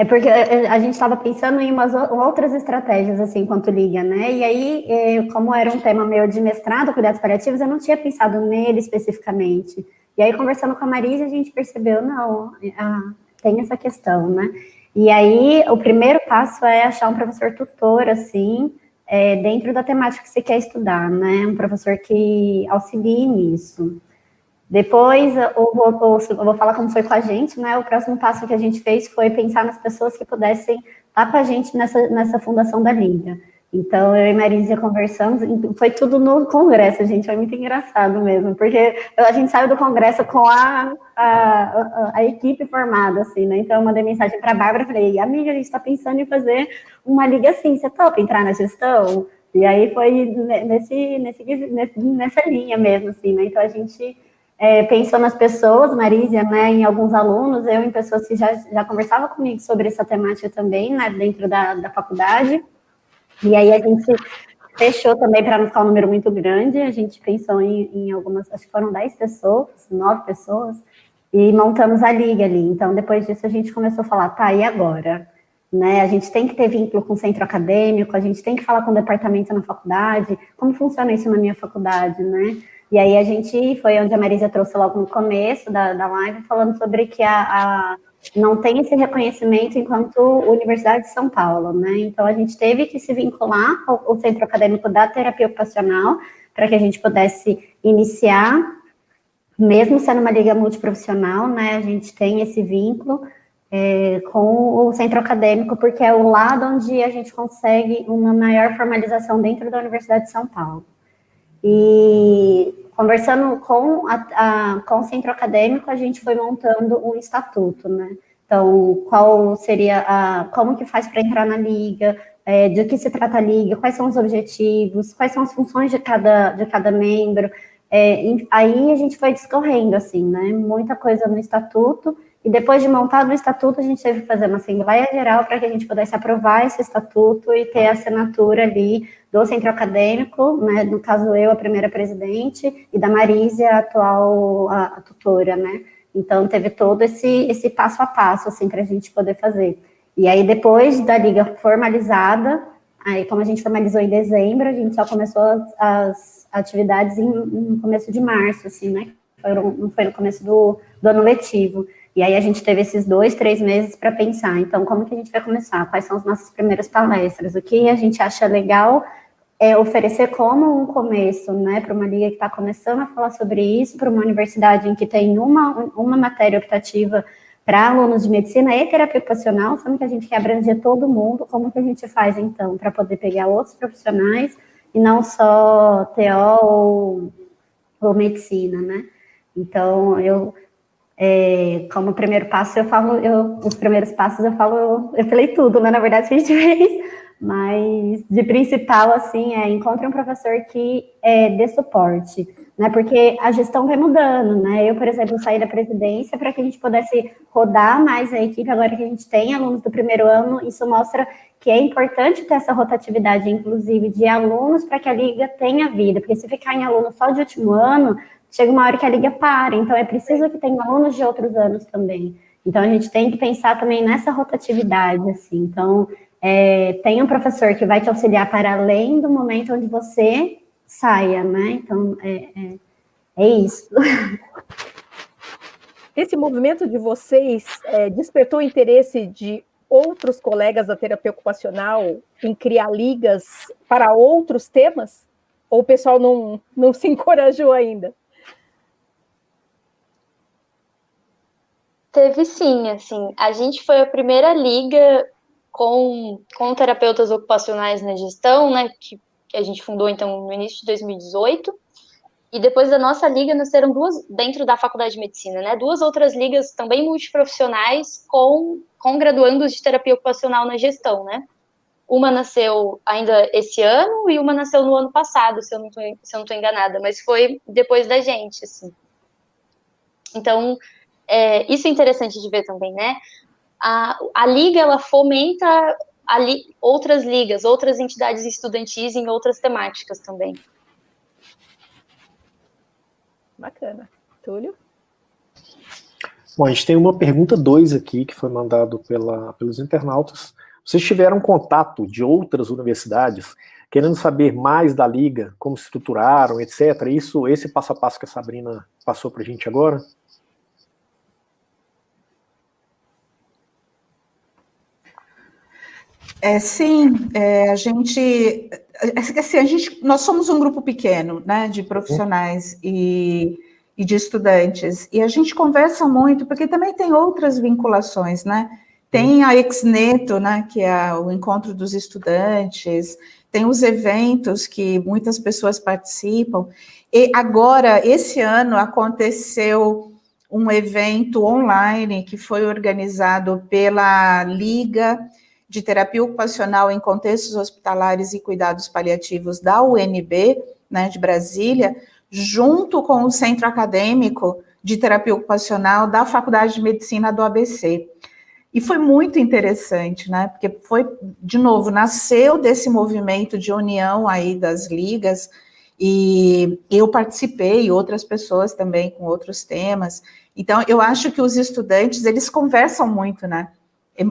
[SPEAKER 3] porque a gente estava pensando em umas outras estratégias, assim, enquanto Liga, né? E aí, como era um tema meu de mestrado, cuidados paliativos, eu não tinha pensado nele especificamente. E aí, conversando com a Marisa, a gente percebeu, não, tem essa questão, né? E aí, o primeiro passo é achar um professor tutor, assim, dentro da temática que você quer estudar, né? Um professor que auxilie nisso. Depois, eu vou falar como foi com a gente, né? O próximo passo que a gente fez foi pensar nas pessoas que pudessem estar com a gente nessa fundação da Liga. Então, eu e Marisa conversamos, foi tudo no congresso, gente, foi muito engraçado mesmo, porque a gente saiu do congresso com a equipe formada, assim, né? Então, eu mandei mensagem para a Bárbara, falei, amiga, a gente está pensando em fazer uma Liga assim, você topa entrar na gestão? E aí foi nessa linha mesmo, assim, né? Então, a gente pensou nas pessoas, Marísia, né, em alguns alunos, eu em pessoas que já conversavam comigo sobre essa temática também, né, dentro da faculdade, e aí a gente fechou também para não ficar um número muito grande, a gente pensou em algumas, acho que foram 10 pessoas, 9 pessoas, e montamos a liga ali. Então, depois disso, a gente começou a falar, tá, e agora? Né? A gente tem que ter vínculo com o centro acadêmico, a gente tem que falar com o departamento na faculdade, como funciona isso na minha faculdade, né? E aí a gente, foi onde a Marísia trouxe logo no começo da live, falando sobre que não tem esse reconhecimento enquanto Universidade de São Paulo, né? Então, a gente teve que se vincular ao centro acadêmico da terapia ocupacional, para que a gente pudesse iniciar, mesmo sendo uma liga multiprofissional, né, a gente tem esse vínculo com o centro acadêmico, porque é o lado onde a gente consegue uma maior formalização dentro da Universidade de São Paulo. E conversando com o centro acadêmico, a gente foi montando um estatuto, né? Então, qual seria como que faz para entrar na liga, de que se trata a liga, quais são os objetivos, quais são as funções de cada membro. Aí a gente foi discorrendo, assim, né, muita coisa no estatuto, e depois de montado o estatuto, a gente teve que fazer uma assembleia geral para que a gente pudesse aprovar esse estatuto e ter a assinatura ali do centro acadêmico, né, no caso eu, a primeira presidente, e da Marísia, a atual a tutora, né, então teve todo esse passo a passo, assim, para a gente poder fazer. E aí depois da liga formalizada, aí como a gente formalizou em dezembro, a gente só começou as atividades no começo de março, assim, né? Não foi no começo do ano letivo. E aí a gente teve esses 2, 3 meses para pensar, então, como que a gente vai começar? Quais são as nossas primeiras palestras? O que a gente acha legal oferecer como um começo, né? Para uma liga que está começando a falar sobre isso, para uma universidade em que tem uma matéria optativa para alunos de medicina e terapia ocupacional, sendo que a gente quer abranger todo mundo, como que a gente faz, então, para poder pegar outros profissionais e não só TO ou medicina, né? Então, como primeiro passo, os primeiros passos eu falei tudo, né? Na verdade, a gente fez, mas de principal, assim, encontre um professor que dê suporte, né? Porque a gestão vai mudando, né? Eu, por exemplo, saí da presidência para que a gente pudesse rodar mais a equipe, agora que a gente tem alunos do primeiro ano, isso mostra que é importante ter essa rotatividade, inclusive, de alunos para que a liga tenha vida, porque se ficar em aluno só de último ano, chega uma hora que a liga para, então é preciso que tenha alunos de outros anos também. Então, a gente tem que pensar também nessa rotatividade, assim. Então, tem um professor que vai te auxiliar para além do momento onde você saia, né? Então, é isso.
[SPEAKER 5] Esse movimento de vocês despertou o interesse de outros colegas da terapia ocupacional em criar ligas para outros temas? Ou o pessoal não se encorajou ainda?
[SPEAKER 4] Teve sim, assim, a gente foi a primeira liga com terapeutas ocupacionais na gestão, né, que a gente fundou, então, no início de 2018, e depois da nossa liga nasceram duas, dentro da Faculdade de Medicina, né, 2 outras ligas também multiprofissionais com graduandos de terapia ocupacional na gestão, né. Uma nasceu ainda esse ano e uma nasceu no ano passado, se eu não estou enganada, mas foi depois da gente, assim. Então, isso é interessante de ver também, né? A liga, ela fomenta outras ligas, outras entidades estudantis em outras temáticas também.
[SPEAKER 5] Bacana. Túlio?
[SPEAKER 1] Bom, a gente tem uma pergunta 2 aqui, que foi mandado pelos internautas. Vocês tiveram contato de outras universidades, querendo saber mais da liga, como se estruturaram, etc. Esse passo a passo que a Sabrina passou para a gente agora?
[SPEAKER 2] Sim, nós somos um grupo pequeno, né, de profissionais e de estudantes, e a gente conversa muito, porque também tem outras vinculações, né, tem a Exneto, né, que é o encontro dos estudantes, tem os eventos que muitas pessoas participam, e agora, esse ano, aconteceu um evento online que foi organizado pela Liga de Terapia Ocupacional em Contextos Hospitalares e Cuidados Paliativos da UNB, né, de Brasília, junto com o Centro Acadêmico de Terapia Ocupacional da Faculdade de Medicina do ABC. E foi muito interessante, né? Porque foi, de novo, nasceu desse movimento de união aí das ligas, e eu participei, outras pessoas também com outros temas. Então, eu acho que os estudantes, eles conversam muito, né?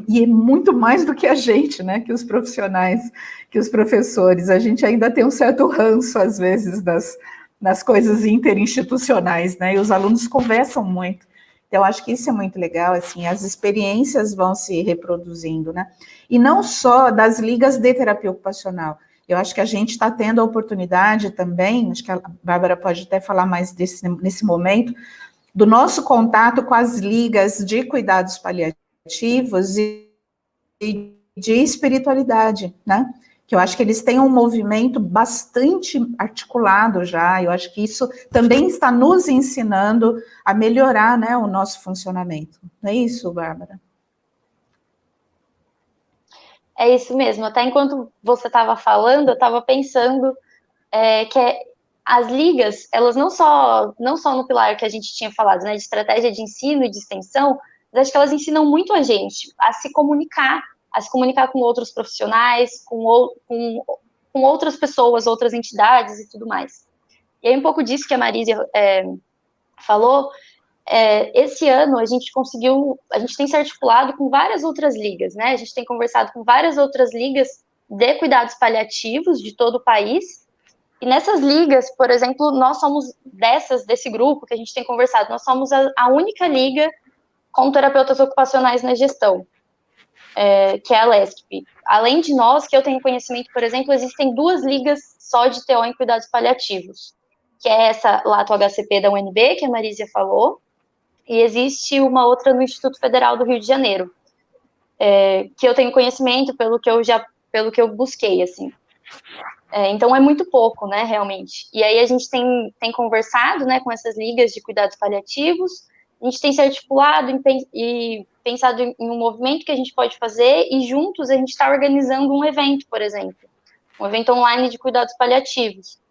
[SPEAKER 2] E é muito mais do que a gente, né? Que os profissionais, que os professores. A gente ainda tem um certo ranço, às vezes, das coisas interinstitucionais, né? E os alunos conversam muito. Então, acho que isso é muito legal, assim, as experiências vão se reproduzindo, né? E não só das ligas de terapia ocupacional. Eu acho que a gente está tendo a oportunidade também, acho que a Bárbara pode até falar mais nesse momento, do nosso contato com as ligas de cuidados paliativos e de espiritualidade, né? Que eu acho que eles têm um movimento bastante articulado já, eu acho que isso também está nos ensinando a melhorar, né, o nosso funcionamento. Não é isso, Bárbara?
[SPEAKER 4] É isso mesmo. Até enquanto você estava falando, eu estava pensando as ligas, elas não só no pilar que a gente tinha falado, né, de estratégia de ensino e de extensão, mas acho que elas ensinam muito a gente a se comunicar com outros profissionais, com outras pessoas, outras entidades e tudo mais. E aí um pouco disso que a Marísia falou, esse ano a gente tem se articulado com várias outras ligas, né? A gente tem conversado com várias outras ligas de cuidados paliativos de todo o país. E nessas ligas, por exemplo, nós somos desse grupo que a gente tem conversado, nós somos a única liga com terapeutas ocupacionais na gestão, que é a LESCP. Além de nós, que eu tenho conhecimento, por exemplo, existem 2 ligas só de TO em cuidados paliativos, que é essa Lato HCP da UNB, que a Marísia falou, e existe uma outra no Instituto Federal do Rio de Janeiro, que eu tenho conhecimento pelo que eu busquei, assim. Então é muito pouco, né, realmente. E aí a gente tem conversado, né, com essas ligas de cuidados paliativos, a gente tem se articulado e pensado em um movimento que a gente pode fazer, e juntos a gente está organizando um evento, por exemplo, um evento online de cuidados paliativos.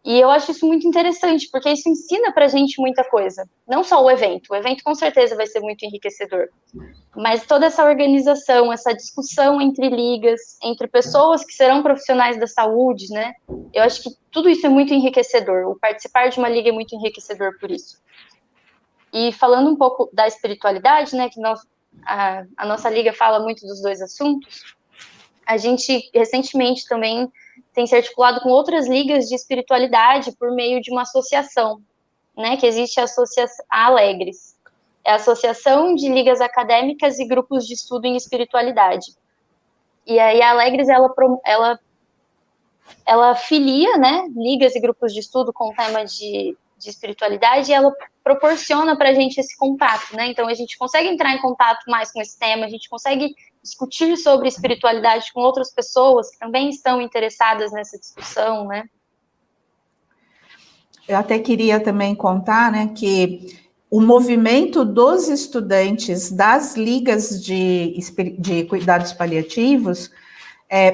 [SPEAKER 4] E eu acho isso muito interessante, porque isso ensina pra gente muita coisa. Não só o evento com certeza vai ser muito enriquecedor, mas toda essa organização, essa discussão entre ligas, entre pessoas que serão profissionais da saúde, né? Eu acho que tudo isso é muito enriquecedor. O participar de uma liga é muito enriquecedor por isso. E falando um pouco da espiritualidade, né, que a nossa liga fala muito dos 2 assuntos, a gente recentemente também tem se articulado com outras ligas de espiritualidade por meio de uma associação, né, que existe a Alegres. É a Associação de Ligas Acadêmicas e Grupos de Estudo em Espiritualidade. E aí a Alegres, ela filia, né, ligas e grupos de estudo com tema de espiritualidade, e ela proporciona para a gente esse contato, né? Então a gente consegue entrar em contato mais com esse tema, a gente consegue discutir sobre espiritualidade com outras pessoas que também estão interessadas nessa discussão, né?
[SPEAKER 2] Eu até queria também contar, né, que o movimento dos estudantes das ligas de cuidados paliativos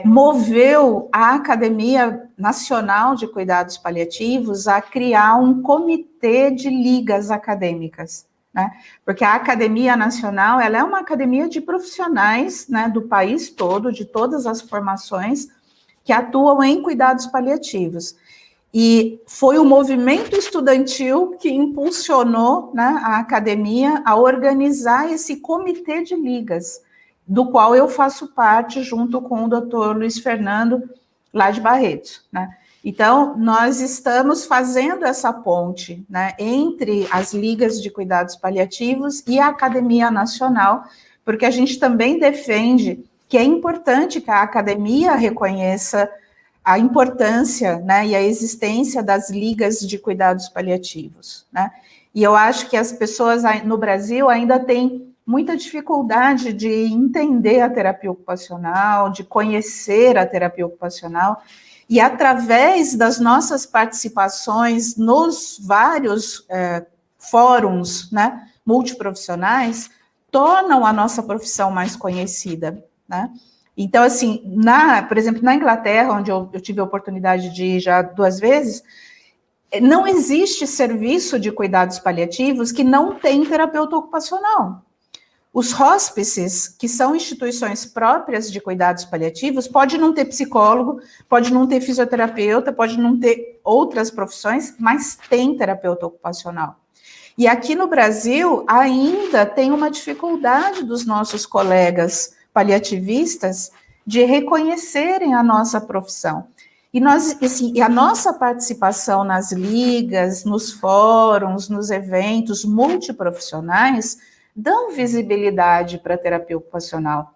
[SPEAKER 2] moveu a Academia Nacional de Cuidados Paliativos a criar um comitê de ligas acadêmicas, né? Porque a Academia Nacional, ela é uma academia de profissionais, né, do país todo, de todas as formações, que atuam em cuidados paliativos. E foi o movimento estudantil que impulsionou, né, a academia a organizar esse comitê de ligas, do qual eu faço parte junto com o Dr. Luiz Fernando, lá de Barretos, né? Então, nós estamos fazendo essa ponte, né, entre as ligas de cuidados paliativos e a Academia Nacional, porque a gente também defende que é importante que a academia reconheça a importância, né, e a existência das ligas de cuidados paliativos, né? E eu acho que as pessoas no Brasil ainda têm muita dificuldade de entender a terapia ocupacional, de conhecer a terapia ocupacional, e através das nossas participações nos vários fóruns, né, multiprofissionais, tornam a nossa profissão mais conhecida, né? Então, assim, por exemplo, na Inglaterra, onde eu tive a oportunidade de ir já 2 vezes, não existe serviço de cuidados paliativos que não tem terapeuta ocupacional. Os hospices, que são instituições próprias de cuidados paliativos, pode não ter psicólogo, pode não ter fisioterapeuta, pode não ter outras profissões, mas tem terapeuta ocupacional. E aqui no Brasil, ainda tem uma dificuldade dos nossos colegas paliativistas de reconhecerem a nossa profissão. E, assim, a nossa participação nas ligas, nos fóruns, nos eventos multiprofissionais, dão visibilidade para a terapia ocupacional.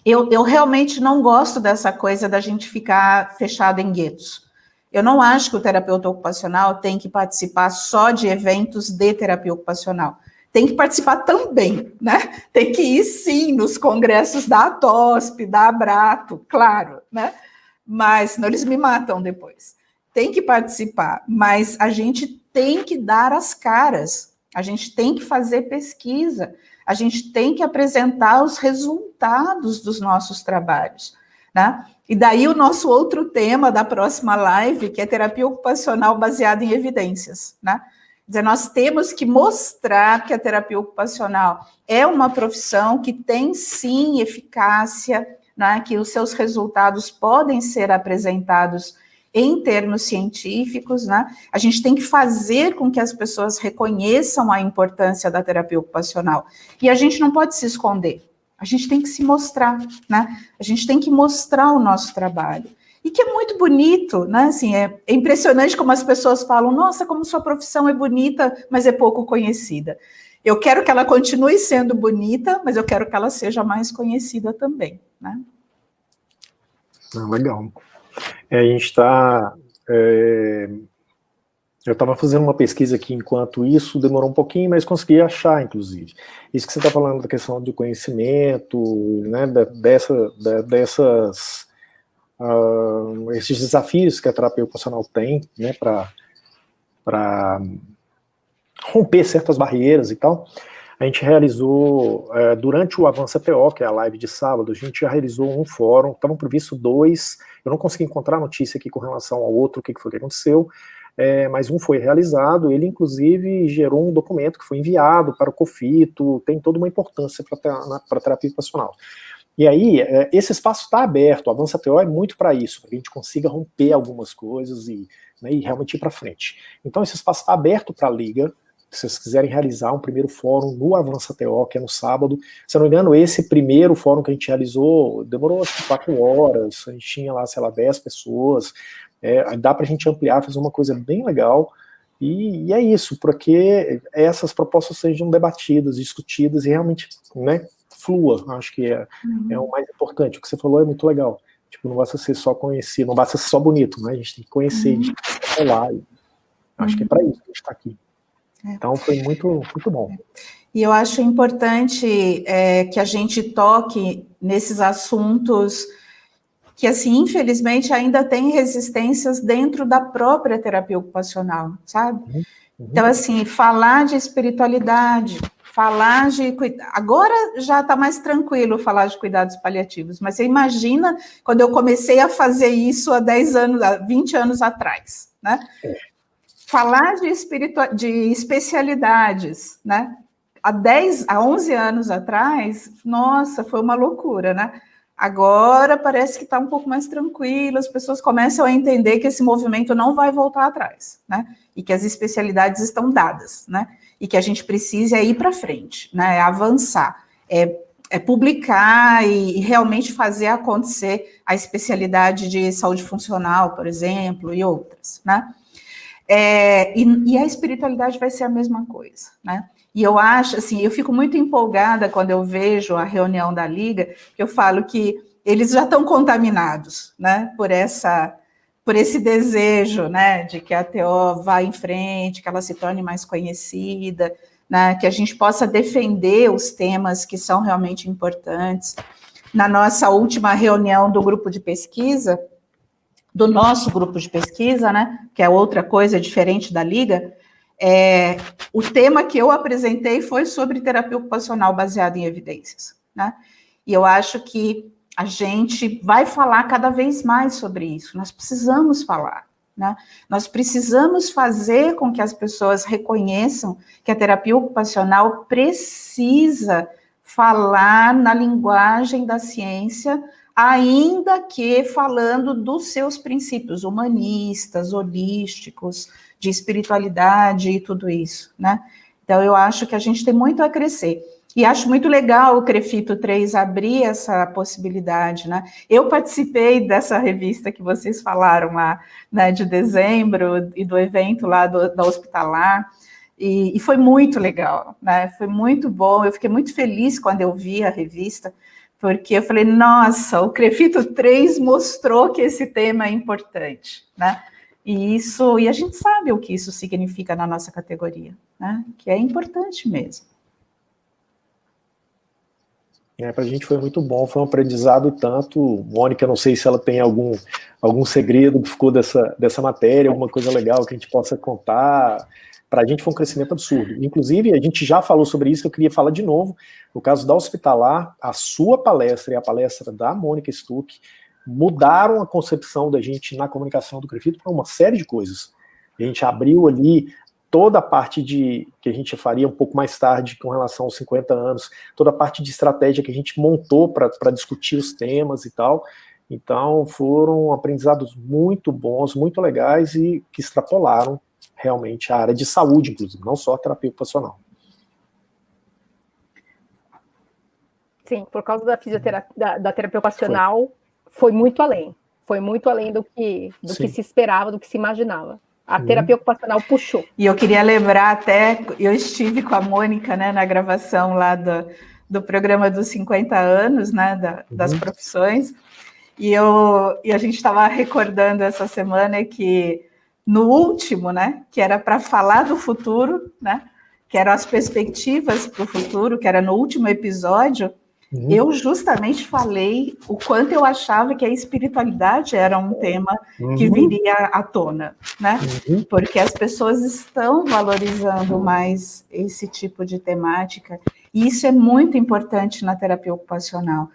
[SPEAKER 2] Eu realmente não gosto dessa coisa da gente ficar fechado em guetos. Eu não acho que o terapeuta ocupacional tem que participar só de eventos de terapia ocupacional. Tem que participar também, né? Tem que ir, sim, nos congressos da ATOSP, da Abrato, claro, né? Mas senão eles me matam depois. Tem que participar, mas a gente tem que dar as caras, a gente tem que fazer pesquisa, a gente tem que apresentar os resultados dos nossos trabalhos, né? E daí o nosso outro tema da próxima live, que é terapia ocupacional baseada em evidências, né? Quer dizer, nós temos que mostrar que a terapia ocupacional é uma profissão que tem, sim, eficácia, né, que os seus resultados podem ser apresentados em termos científicos, né? A gente tem que fazer com que as pessoas reconheçam a importância da terapia ocupacional. E a gente não pode se esconder, a gente tem que se mostrar, né? A gente tem que mostrar o nosso trabalho. E que é muito bonito, né? Assim, é impressionante como as pessoas falam, nossa, como sua profissão é bonita, mas é pouco conhecida. Eu quero que ela continue sendo bonita, mas eu quero que ela seja mais conhecida também, né?
[SPEAKER 1] Legal. A gente está... eu estava fazendo uma pesquisa aqui enquanto isso, demorou um pouquinho, mas consegui achar, inclusive. Isso que você está falando da questão do conhecimento, né, esses desafios que a terapia ocupacional tem, né, para romper certas barreiras e tal. A gente realizou, durante o Avança TO, que é a live de sábado, a gente já realizou um fórum, estavam previstos 2, eu não consegui encontrar a notícia aqui com relação ao outro, o que foi que aconteceu, mas um foi realizado, ele inclusive gerou um documento que foi enviado para o COFITO, tem toda uma importância para a terapia ocupacional. E aí, esse espaço está aberto, o Avança TO é muito para isso, para que a gente consiga romper algumas coisas e realmente ir para frente. Então esse espaço está aberto para a Liga. Se vocês quiserem realizar um primeiro fórum no Avança TO, que é no sábado, se eu não me engano, esse primeiro fórum que a gente realizou demorou acho que 4 horas, a gente tinha lá, sei lá, 10 pessoas, dá pra gente ampliar, fazer uma coisa bem legal, e é isso, porque essas propostas sejam debatidas, discutidas e realmente, né, flua, acho que é o mais importante. O que você falou é muito legal, tipo, não basta ser só conhecido, não basta ser só bonito, né, a gente tem que conhecer, a gente tem que falar, acho que é para isso que a gente está aqui. Então foi muito, muito bom.
[SPEAKER 2] E eu acho importante que a gente toque nesses assuntos que, assim, infelizmente, ainda tem resistências dentro da própria terapia ocupacional, sabe? Então, assim, falar de espiritualidade, falar de... Agora já está mais tranquilo falar de cuidados paliativos, mas você imagina quando eu comecei a fazer isso há 10 anos, há 20 anos atrás, né? Falar de especialidades, né? Há 11 anos atrás, nossa, foi uma loucura, né? Agora parece que está um pouco mais tranquilo, as pessoas começam a entender que esse movimento não vai voltar atrás, né? E que as especialidades estão dadas, né? E que a gente precisa ir para frente, né? Avançar, publicar e realmente fazer acontecer a especialidade de saúde funcional, por exemplo, e outras, né? E a espiritualidade vai ser a mesma coisa, né? E eu acho, assim, eu fico muito empolgada quando eu vejo a reunião da Liga, que eu falo que eles já estão contaminados, né, por esse desejo, né, de que a TO vá em frente, que ela se torne mais conhecida, né, que a gente possa defender os temas que são realmente importantes. Na nossa última reunião do grupo de pesquisa, do nosso grupo de pesquisa, né, que é outra coisa diferente da Liga, o tema que eu apresentei foi sobre terapia ocupacional baseada em evidências, né? E eu acho que a gente vai falar cada vez mais sobre isso, nós precisamos falar, né? Nós precisamos fazer com que as pessoas reconheçam que a terapia ocupacional precisa falar na linguagem da ciência, ainda que falando dos seus princípios humanistas, holísticos, de espiritualidade e tudo isso, né? Então, eu acho que a gente tem muito a crescer. E acho muito legal o CREFITO 3 abrir essa possibilidade, né? Eu participei dessa revista que vocês falaram lá, né, de dezembro, e do evento lá da Hospitalar, e foi muito legal, né? Foi muito bom, eu fiquei muito feliz quando eu vi a revista, porque eu falei, nossa, o CREFITO 3 mostrou que esse tema é importante, né? E a gente sabe o que isso significa na nossa categoria, né? Que é importante mesmo.
[SPEAKER 1] Para a gente foi muito bom, foi um aprendizado tanto. Mônica, não sei se ela tem algum segredo que ficou dessa matéria, alguma coisa legal que a gente possa contar. Para a gente foi um crescimento absurdo. Inclusive, a gente já falou sobre isso, eu queria falar de novo. No caso da Hospitalar, a sua palestra e a palestra da Mônica Stuck mudaram a concepção da gente na comunicação do CREFITO para uma série de coisas. A gente abriu ali toda a parte que a gente faria um pouco mais tarde com relação aos 50 anos, toda a parte de estratégia que a gente montou para discutir os temas e tal. Então, foram aprendizados muito bons, muito legais e que extrapolaram realmente a área de saúde, inclusive, não só a terapia ocupacional.
[SPEAKER 5] Sim, por causa da fisioterapia, da terapia ocupacional, foi muito além do que se esperava, do que se imaginava. A terapia ocupacional puxou.
[SPEAKER 2] E eu queria lembrar até, eu estive com a Mônica, né, na gravação lá do programa dos 50 anos, né, das profissões, e a gente estava recordando essa semana que no último, né, que era para falar do futuro, né, que eram as perspectivas para o futuro, que era no último episódio, eu justamente falei o quanto eu achava que a espiritualidade era um tema que viria à tona, né? Porque as pessoas estão valorizando mais esse tipo de temática, e isso é muito importante na terapia ocupacional.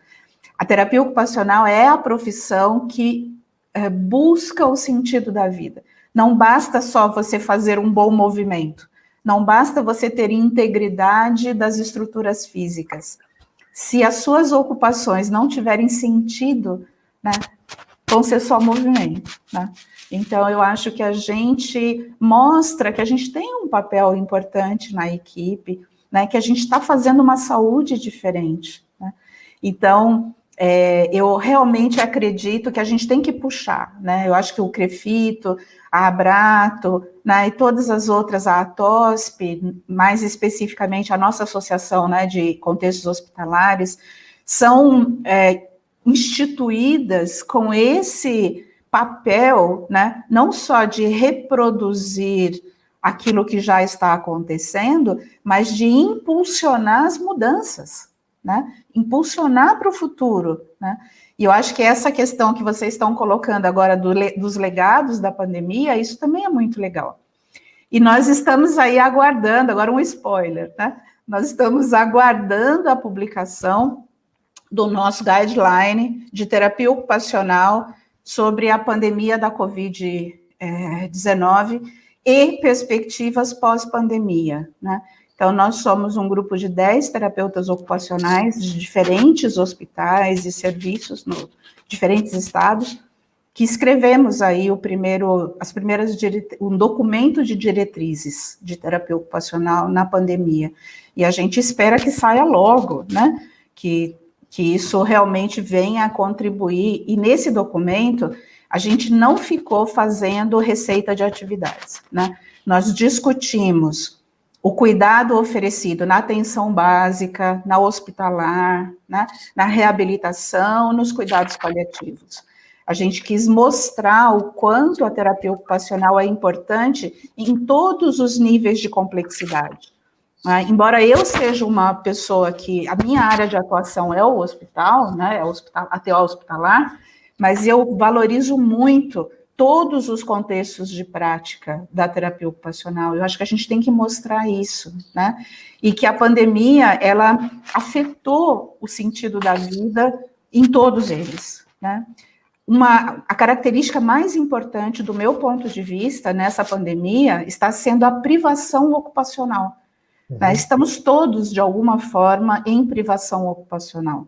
[SPEAKER 2] A terapia ocupacional é a profissão que busca o sentido da vida. Não basta só você fazer um bom movimento, não basta você ter integridade das estruturas físicas. Se as suas ocupações não tiverem sentido, né, vão ser só movimento, né? Então, eu acho que a gente mostra que a gente tem um papel importante na equipe, né, que a gente está fazendo uma saúde diferente, né? Então, eu realmente acredito que a gente tem que puxar, né? Eu acho que o CREFITO, a Abrato, né, e todas as outras, a ATOSP, mais especificamente a nossa associação, né, de contextos hospitalares, são instituídas com esse papel, né, não só de reproduzir aquilo que já está acontecendo, mas de impulsionar as mudanças, né, impulsionar para o futuro, né. E eu acho que essa questão que vocês estão colocando agora dos legados da pandemia, isso também é muito legal. E nós estamos aí aguardando, agora um spoiler, né? Nós estamos aguardando a publicação do nosso guideline de terapia ocupacional sobre a pandemia da Covid-19 e perspectivas pós-pandemia, né? Então, nós somos um grupo de 10 terapeutas ocupacionais de diferentes hospitais e serviços nos diferentes estados, que escrevemos aí um documento de diretrizes de terapia ocupacional na pandemia. E a gente espera que saia logo, né? Que isso realmente venha a contribuir. E nesse documento, a gente não ficou fazendo receita de atividades, né? Nós discutimos o cuidado oferecido na atenção básica, na hospitalar, né, na reabilitação, nos cuidados paliativos. A gente quis mostrar o quanto a terapia ocupacional é importante em todos os níveis de complexidade. Embora eu seja uma pessoa que a minha área de atuação é o hospital, né, a TO hospitalar, mas eu valorizo muito todos os contextos de prática da terapia ocupacional. Eu acho que a gente tem que mostrar isso, né? E que a pandemia, ela afetou o sentido da vida em todos eles, né? a característica mais importante do meu ponto de vista nessa pandemia está sendo a privação ocupacional. Né? Estamos todos, de alguma forma, em privação ocupacional.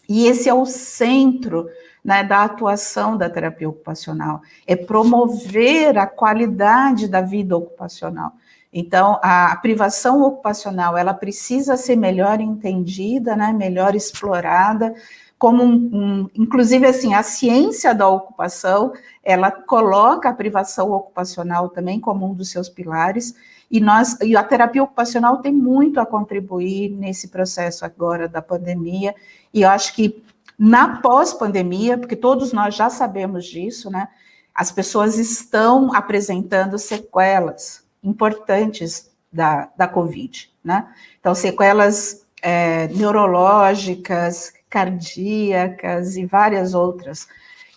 [SPEAKER 2] E esse é o centro, né, da atuação da terapia ocupacional, é promover a qualidade da vida ocupacional. Então, a privação ocupacional, ela precisa ser melhor entendida, né, melhor explorada, como inclusive, assim, a ciência da ocupação, ela coloca a privação ocupacional também como um dos seus pilares, e a terapia ocupacional tem muito a contribuir nesse processo agora da pandemia, e eu acho que na pós-pandemia, porque todos nós já sabemos disso, né, as pessoas estão apresentando sequelas importantes da Covid, né, então sequelas neurológicas, cardíacas e várias outras,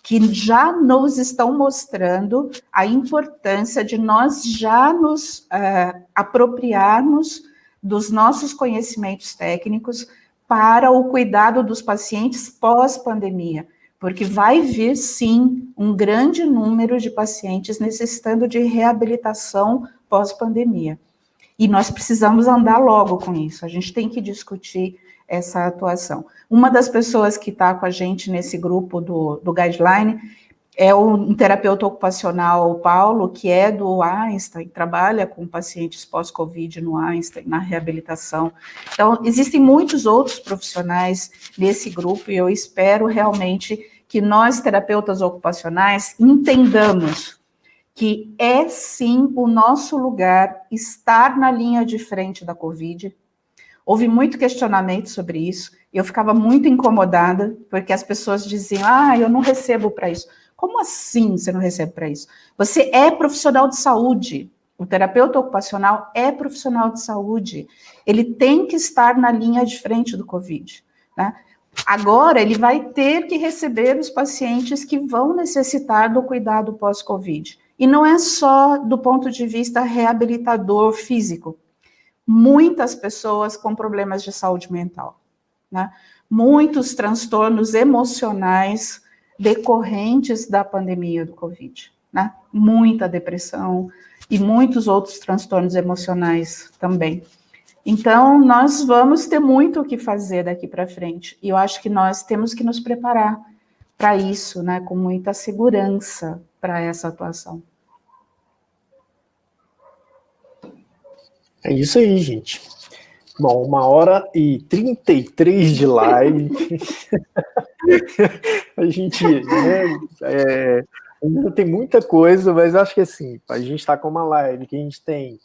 [SPEAKER 2] que já nos estão mostrando a importância de nós já nos apropriarmos dos nossos conhecimentos técnicos para o cuidado dos pacientes pós-pandemia, porque vai vir, sim, um grande número de pacientes necessitando de reabilitação pós-pandemia. E nós precisamos andar logo com isso, a gente tem que discutir essa atuação. Uma das pessoas que está com a gente nesse grupo do Guideline é um terapeuta ocupacional, o Paulo, que é do Einstein, trabalha com pacientes pós-Covid no Einstein, na reabilitação. Então, existem muitos outros profissionais nesse grupo e eu espero realmente que nós, terapeutas ocupacionais, entendamos que é sim o nosso lugar estar na linha de frente da Covid. Houve muito questionamento sobre isso, eu ficava muito incomodada, porque as pessoas diziam, eu não recebo para isso. Como assim você não recebe para isso? Você é profissional de saúde, o terapeuta ocupacional é profissional de saúde, ele tem que estar na linha de frente do Covid, né? Agora, ele vai ter que receber os pacientes que vão necessitar do cuidado pós-Covid. E não é só do ponto de vista reabilitador físico, muitas pessoas com problemas de saúde mental, né? Muitos transtornos emocionais decorrentes da pandemia do Covid, né? Muita depressão e muitos outros transtornos emocionais também. Então, nós vamos ter muito o que fazer daqui para frente, e eu acho que nós temos que nos preparar para isso, né? Com muita segurança para essa atuação.
[SPEAKER 1] É isso aí, gente. Bom, 1h33 de live. A gente, né, ainda tem muita coisa, mas acho que assim, a gente está com uma live que a gente tem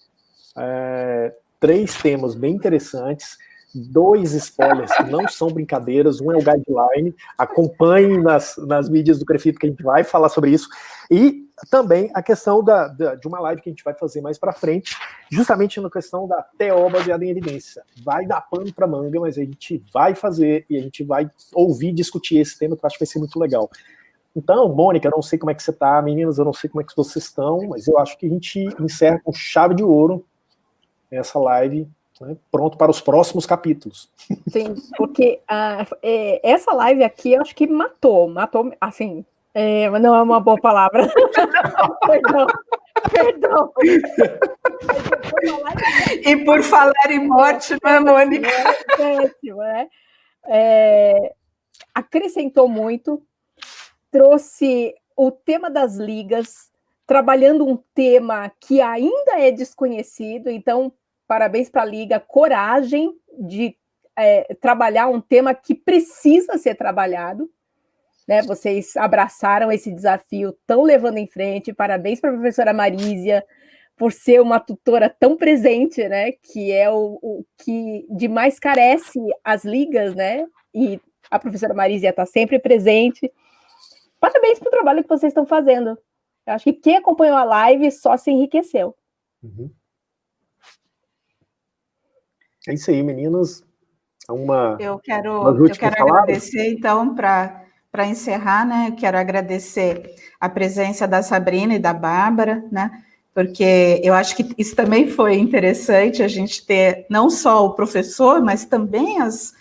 [SPEAKER 1] 3 temas bem interessantes, 2 spoilers que não são brincadeiras, um é o guideline, acompanhem nas mídias do Crefito que a gente vai falar sobre isso, e também a questão de uma live que a gente vai fazer mais para frente, justamente na questão da TO baseada em evidência. Vai dar pano para manga, mas a gente vai fazer e a gente vai ouvir discutir esse tema, que eu acho que vai ser muito legal. Então, Mônica, eu não sei como é que você está, meninas, eu não sei como é que vocês estão, mas eu acho que a gente encerra com chave de ouro essa live, né, pronto para os próximos capítulos. Sim,
[SPEAKER 5] porque essa live aqui, eu acho que matou, assim, não é uma boa palavra. Perdão.
[SPEAKER 2] E por falar em morte, né, Mônica?
[SPEAKER 5] Acrescentou muito, trouxe o tema das ligas, trabalhando um tema que ainda é desconhecido, então, parabéns para a Liga, coragem de trabalhar um tema que precisa ser trabalhado, né? Vocês abraçaram esse desafio, estão levando em frente, parabéns para a professora Marísia, por ser uma tutora tão presente, né? Que é o que de mais carece as ligas, né? E a professora Marísia está sempre presente. Parabéns pelo trabalho que vocês estão fazendo. Eu acho que quem acompanhou a live só se enriqueceu.
[SPEAKER 1] Uhum. É isso aí, meninas.
[SPEAKER 2] Eu quero agradecer, então, para encerrar, né? Eu quero agradecer a presença da Sabrina e da Bárbara, né? Porque eu acho que isso também foi interessante, a gente ter não só o professor, mas também as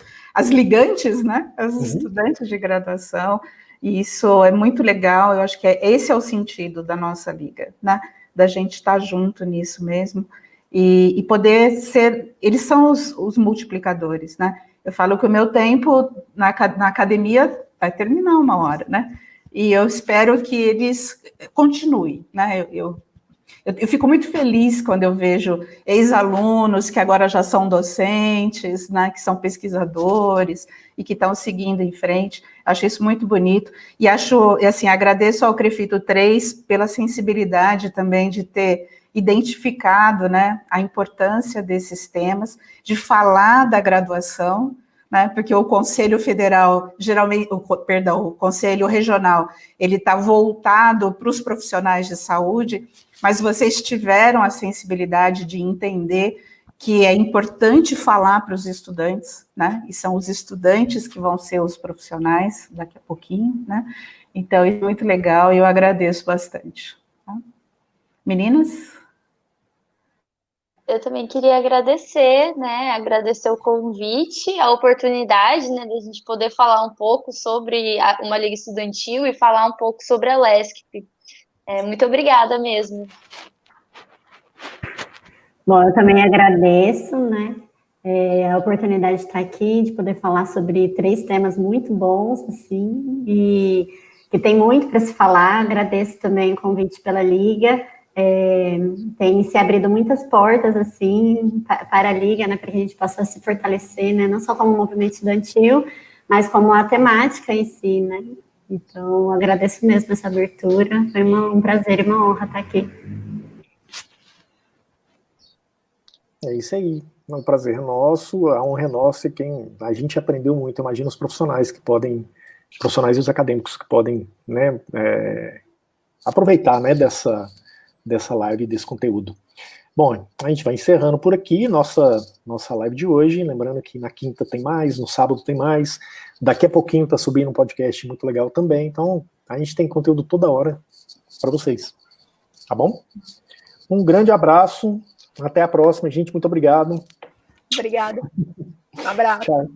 [SPEAKER 2] ligantes, né? As estudantes de graduação. E isso é muito legal, eu acho que esse é o sentido da nossa liga, né? Da gente estar junto nisso mesmo, e poder ser, eles são os multiplicadores, né? Eu falo que o meu tempo na academia vai terminar uma hora, né? E eu espero que eles continuem, né? Eu fico muito feliz quando eu vejo ex-alunos que agora já são docentes, né, que são pesquisadores e que estão seguindo em frente. Acho isso muito bonito. E agradeço ao CREFITO 3 pela sensibilidade também de ter identificado, né, a importância desses temas, de falar da graduação, né, porque o Conselho Federal, geralmente, o Conselho Regional, ele está voltado para os profissionais de saúde, mas vocês tiveram a sensibilidade de entender que é importante falar para os estudantes, né, e são os estudantes que vão ser os profissionais daqui a pouquinho, né, então isso é muito legal e eu agradeço bastante. Tá? Meninas?
[SPEAKER 4] Eu também queria agradecer, né, agradecer o convite, a oportunidade, né, da gente poder falar um pouco sobre uma liga estudantil e falar um pouco sobre a LESCP. Muito obrigada mesmo.
[SPEAKER 3] Bom, eu também agradeço, né, a oportunidade de estar aqui, de poder falar sobre 3 temas muito bons, assim, e que tem muito para se falar. Agradeço também o convite pela Liga. Tem se abrido muitas portas, assim, para a Liga, né, para que a gente possa se fortalecer, né, não só como movimento estudantil, mas como a temática em si, né. Então, agradeço mesmo essa abertura, foi um prazer e uma honra estar aqui.
[SPEAKER 1] É isso aí, é um prazer nosso, a honra é nossa, e a gente aprendeu muito, imagina os profissionais e os acadêmicos que podem, né, aproveitar, né, dessa live, desse conteúdo. Bom, a gente vai encerrando por aqui nossa live de hoje, lembrando que na quinta tem mais, no sábado tem mais, daqui a pouquinho tá subindo um podcast muito legal também, então a gente tem conteúdo toda hora para vocês, tá bom? Um grande abraço, até a próxima, gente, muito obrigado.
[SPEAKER 5] Obrigada. Um abraço.
[SPEAKER 1] Tchau.